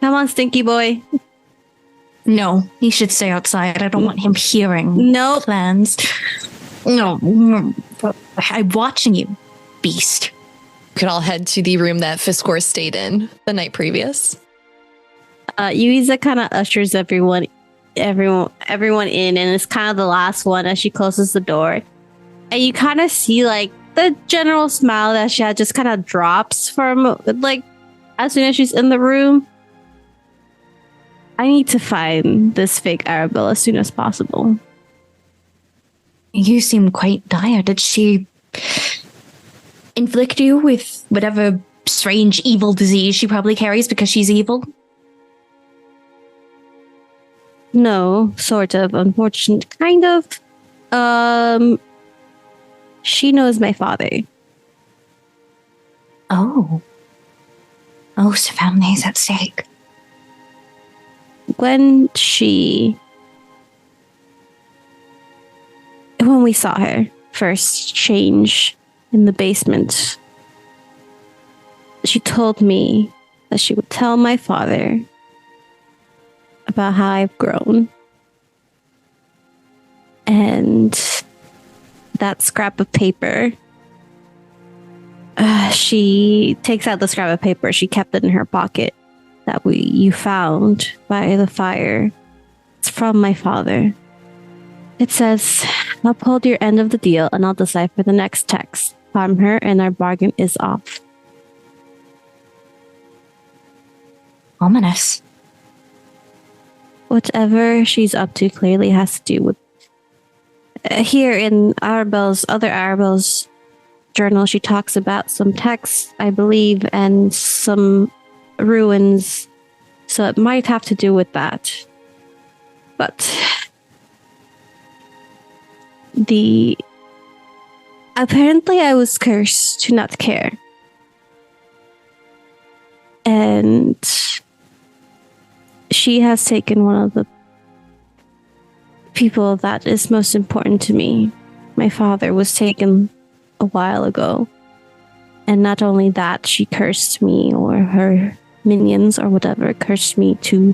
Come on, stinky boy. No, he should stay outside. I don't want him hearing Nope. plans. No, I'm watching you, beast. You can all head to the room that Fisscourth stayed in the night previous. Yuiza kind of ushers everyone in, and it's kind of the last one as she closes the door. And you kind of see like the general smile that she had just kind of drops from like as soon as she's in the room. I need to find this fake Arabelle as soon as possible. You seem quite dire. Did she inflict you with whatever strange evil disease she probably carries because she's evil? No, sort of. Unfortunate. Kind of. She knows my father. Oh. Oh, so family's at stake. When we saw her first change in the basement, she told me that she would tell my father about how I've grown. And that scrap of paper, she takes out the scrap of paper. She kept it in her pocket that you found by the fire. It's from my father. It says, uphold your end of the deal and I'll decipher the next text. Harm her and our bargain is off. Ominous. Whatever she's up to clearly has to do with... here in other Arabelle's journal, she talks about some texts, I believe, and some ruins. So it might have to do with that. But... apparently I was cursed to not care. And she has taken one of the people that is most important to me. My father was taken a while ago. And not only that, she cursed me, or her minions or whatever cursed me to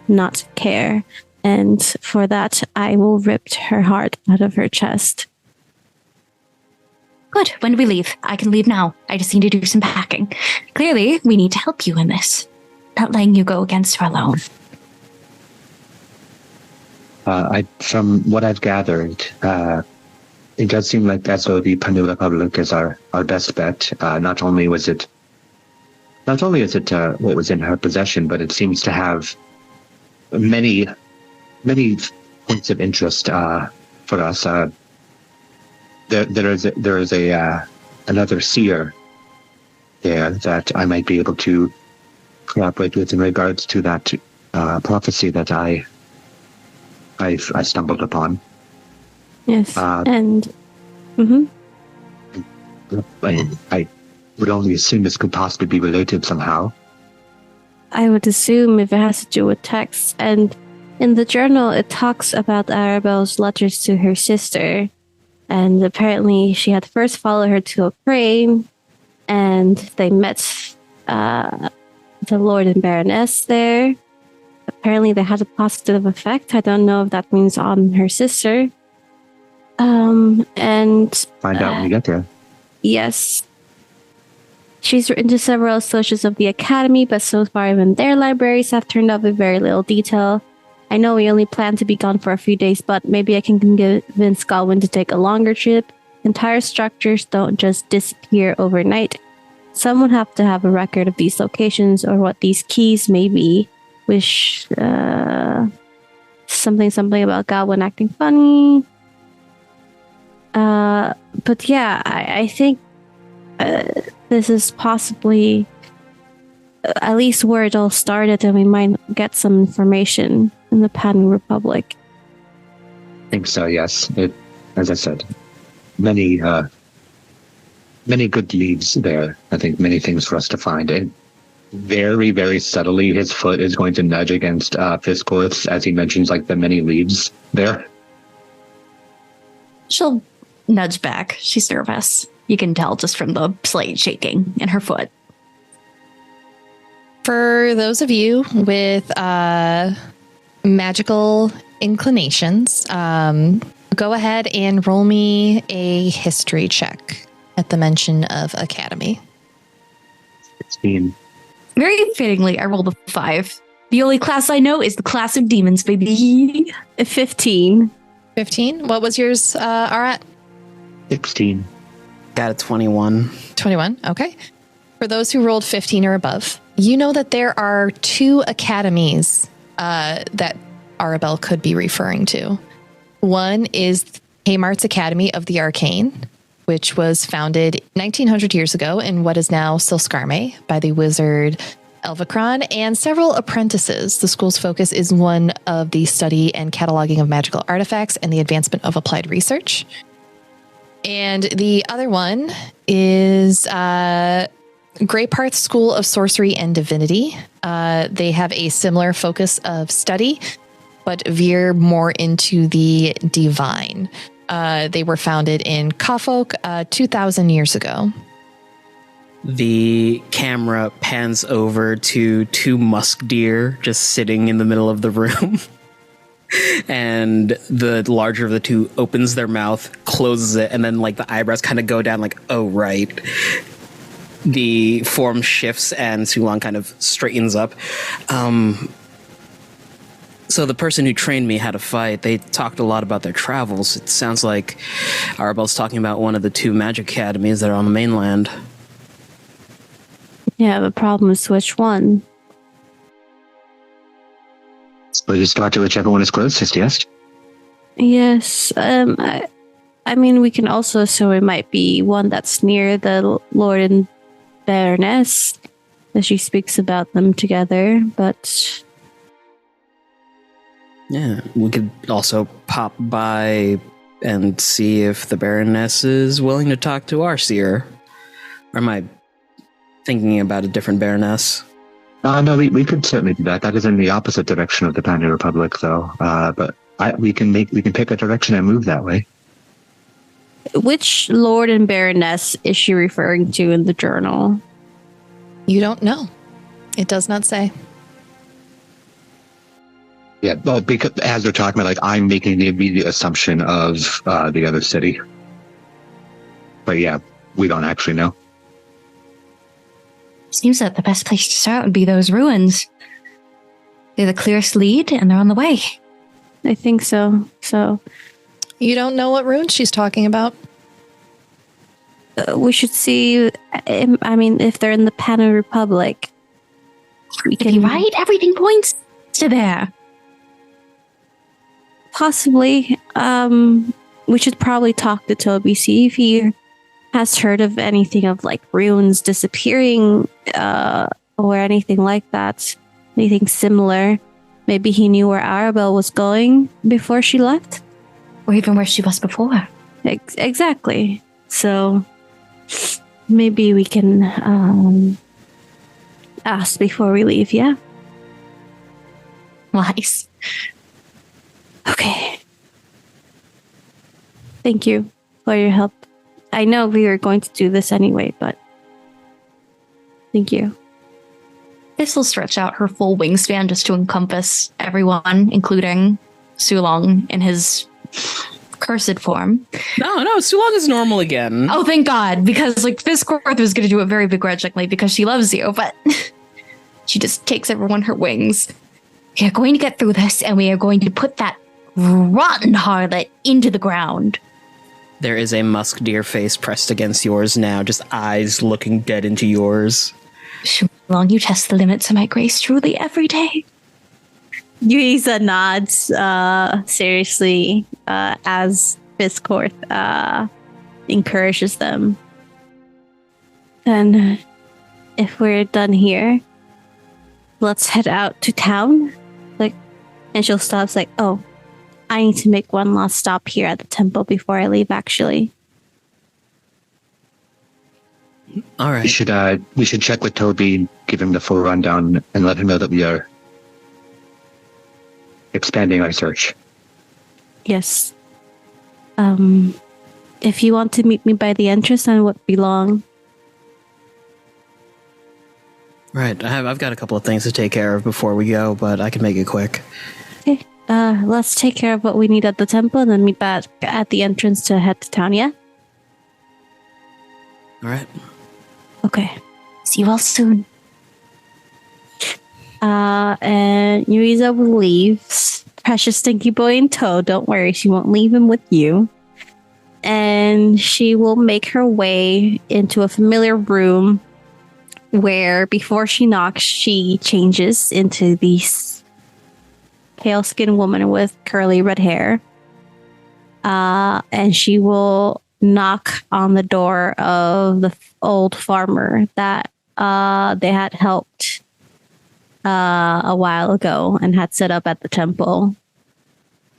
not care. And for that, I will rip her heart out of her chest. Good. When do we leave? I can leave now. I just need to do some packing. Clearly, we need to help you in this. Not letting you go against her alone. From what I've gathered, it does seem like as though the Pandu Republic is our best bet. Not only is it what was in her possession, but it seems to have many points of interest for us. There is another seer there that I might be able to cooperate with in regards to that prophecy that I stumbled upon. Yes, and... I would only assume this could possibly be related somehow. I would assume if it has to do with texts. And in the journal, it talks about Arabelle's letters to her sister. And apparently she had first followed her to a crane, and they met the Lord and Baroness there. Apparently they had a positive effect. I don't know if that means on her sister. And Find out when you get there. yes. She's written to several associates of the Academy, but so far even their libraries have turned up with very little detail. I know we only plan to be gone for a few days, but maybe I can convince Godwin to take a longer trip. Entire structures don't just disappear overnight. Some would have to have a record of these locations or what these keys may be. Which, something about Godwin acting funny. But yeah, I think this is possibly at least where it all started, and we might get some information in the Pan Republic. I think so, yes. It, as I said, many good leads there. I think many things for us to find. And very, very subtly, his foot is going to nudge against Fisscourth as he mentions like the many leaves there. She'll nudge back. She's nervous. You can tell just from the slight shaking in her foot. For those of you with magical inclinations, go ahead and roll me a history check at the mention of Academy. 16. Very fittingly, I rolled a 5. The only class I know is the class of demons, baby. 15. 15? What was yours, Arat? 16. Got a 21. 21, okay. For those who rolled 15 or above, you know that there are 2 academies that Arabelle could be referring to. One is Haymart's Academy of the Arcane, which was founded 1900 years ago in what is now Silskarme by the wizard Elvacron and several apprentices. The school's focus is one of the study and cataloging of magical artifacts and the advancement of applied research. And the other one is Greyparth School of Sorcery and Divinity. They have a similar focus of study, but veer more into the divine. They were founded in Kafok 2,000 years ago. The camera pans over to 2 musk deer just sitting in the middle of the room. And the larger of the 2 opens their mouth, closes it, and then like the eyebrows kind of go down like, oh, right. The form shifts and Sulong kind of straightens up. So the person who trained me how to fight, they talked a lot about their travels. It sounds like Arabelle's talking about one of the 2 magic academies that are on the mainland. Yeah, the problem is which one? So just go out to whichever one is closest, yes? Yes. I mean, we can also assume it might be one that's near the Lord and Baroness, as she speaks about them together, but... Yeah, we could also pop by and see if the Baroness is willing to talk to our seer. Or am I thinking about a different Baroness? No, we could certainly do that. That is in the opposite direction of the Pan Republic, though. But we can pick a direction and move that way. Which Lord and Baroness is she referring to in the journal? You don't know. It does not say. Yeah, well, because as they're talking about, like, I'm making the immediate assumption of the other city. But yeah, we don't actually know. Seems that the best place to start would be those ruins. They're the clearest lead, and they're on the way. I think so. So You don't know what rune she's talking about? we should see. I mean, if they're in the Pan Republic, we Could be right. Everything points to there. Possibly. We should probably talk to Toby, see if he has heard of anything of like runes disappearing or anything like that. Anything similar. Maybe he knew where Arabelle was going before she left. Or even where she was before. Exactly. So maybe we can ask before we leave, yeah? Nice. Okay. Thank you for your help. I know we were going to do this anyway, but thank you. This will stretch out her full wingspan just to encompass everyone, including Sulong in his cursed form. No, Sulong is normal again. Oh, thank God, because like Fisscourth was going to do it very begrudgingly because she loves you, but she just takes everyone her wings. We are going to get through this, and we are going to put that rotten harlot into the ground. There is a musk deer face pressed against yours now, just eyes looking dead into yours. Sulong, you test the limits of my grace truly every day. Yuiza nods seriously as Fisscourth encourages them. Then, if we're done here, let's head out to town. And she'll stop. It's like, oh, I need to make one last stop here at the temple before I leave. Actually, All right. We should check with Toby, give him the full rundown, and let him know that we are expanding our search. yes. If you want to meet me by the entrance, I won't be long. Right. I've got a couple of things to take care of before we go, but I can make it quick. Okay. Let's take care of what we need at the temple, and then meet back at the entrance to head to town. Yeah. All right. Okay. See you all soon. And Yuiza will leave Precious Stinky Boy in tow. Don't worry, she won't leave him with you. And she will make her way into a familiar room where, before she knocks, she changes into this pale-skinned woman with curly red hair. And she will knock on the door of the old farmer that they had helped a while ago and had set up at the temple.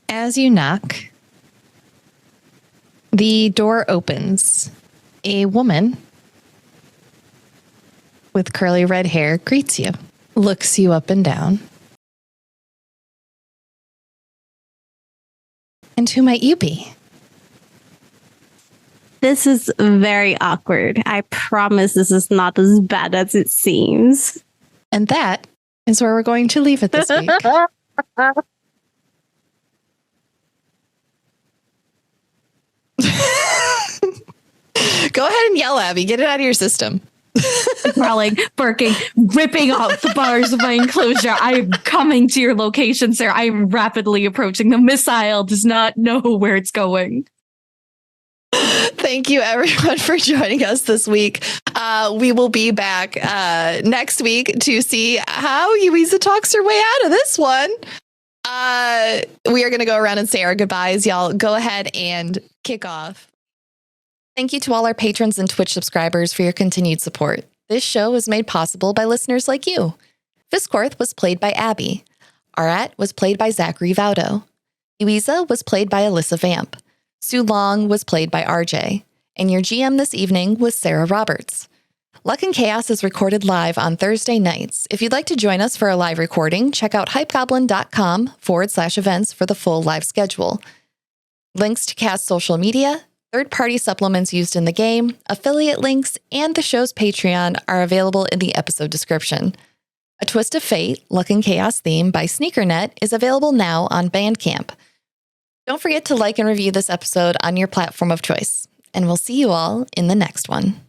As you knock, the door opens. A woman with curly red hair greets you, looks you up and down. And who might you be? This is very awkward. I promise this is not as bad as it seems. And that is where we're going to leave it this week. Go ahead and yell, Abby. Get it out of your system. Growling, barking, ripping off the bars of my enclosure. I am coming to your location, sir. I am rapidly approaching. The missile does not know where it's going. Thank you, everyone, for joining us this week. We will be back next week to see how Yuiza talks her way out of this one. We are going to go around and say our goodbyes. Y'all go ahead and kick off. Thank you to all our patrons and Twitch subscribers for your continued support. This show is made possible by listeners like you. Fisscourth was played by Abby. Arat was played by Zachary Vaudo. Yuiza was played by Alessa Vamp. Sulong was played by RJ. And your GM this evening was Sara Roberts. Luck and Chaos is recorded live on Thursday nights. If you'd like to join us for a live recording, check out hypegoblin.com/events for the full live schedule. Links to cast social media, third-party supplements used in the game, affiliate links, and the show's Patreon are available in the episode description. A Twist of Fate, Luck and Chaos theme by Sneakernet is available now on Bandcamp. Don't forget to like and review this episode on your platform of choice, and we'll see you all in the next one.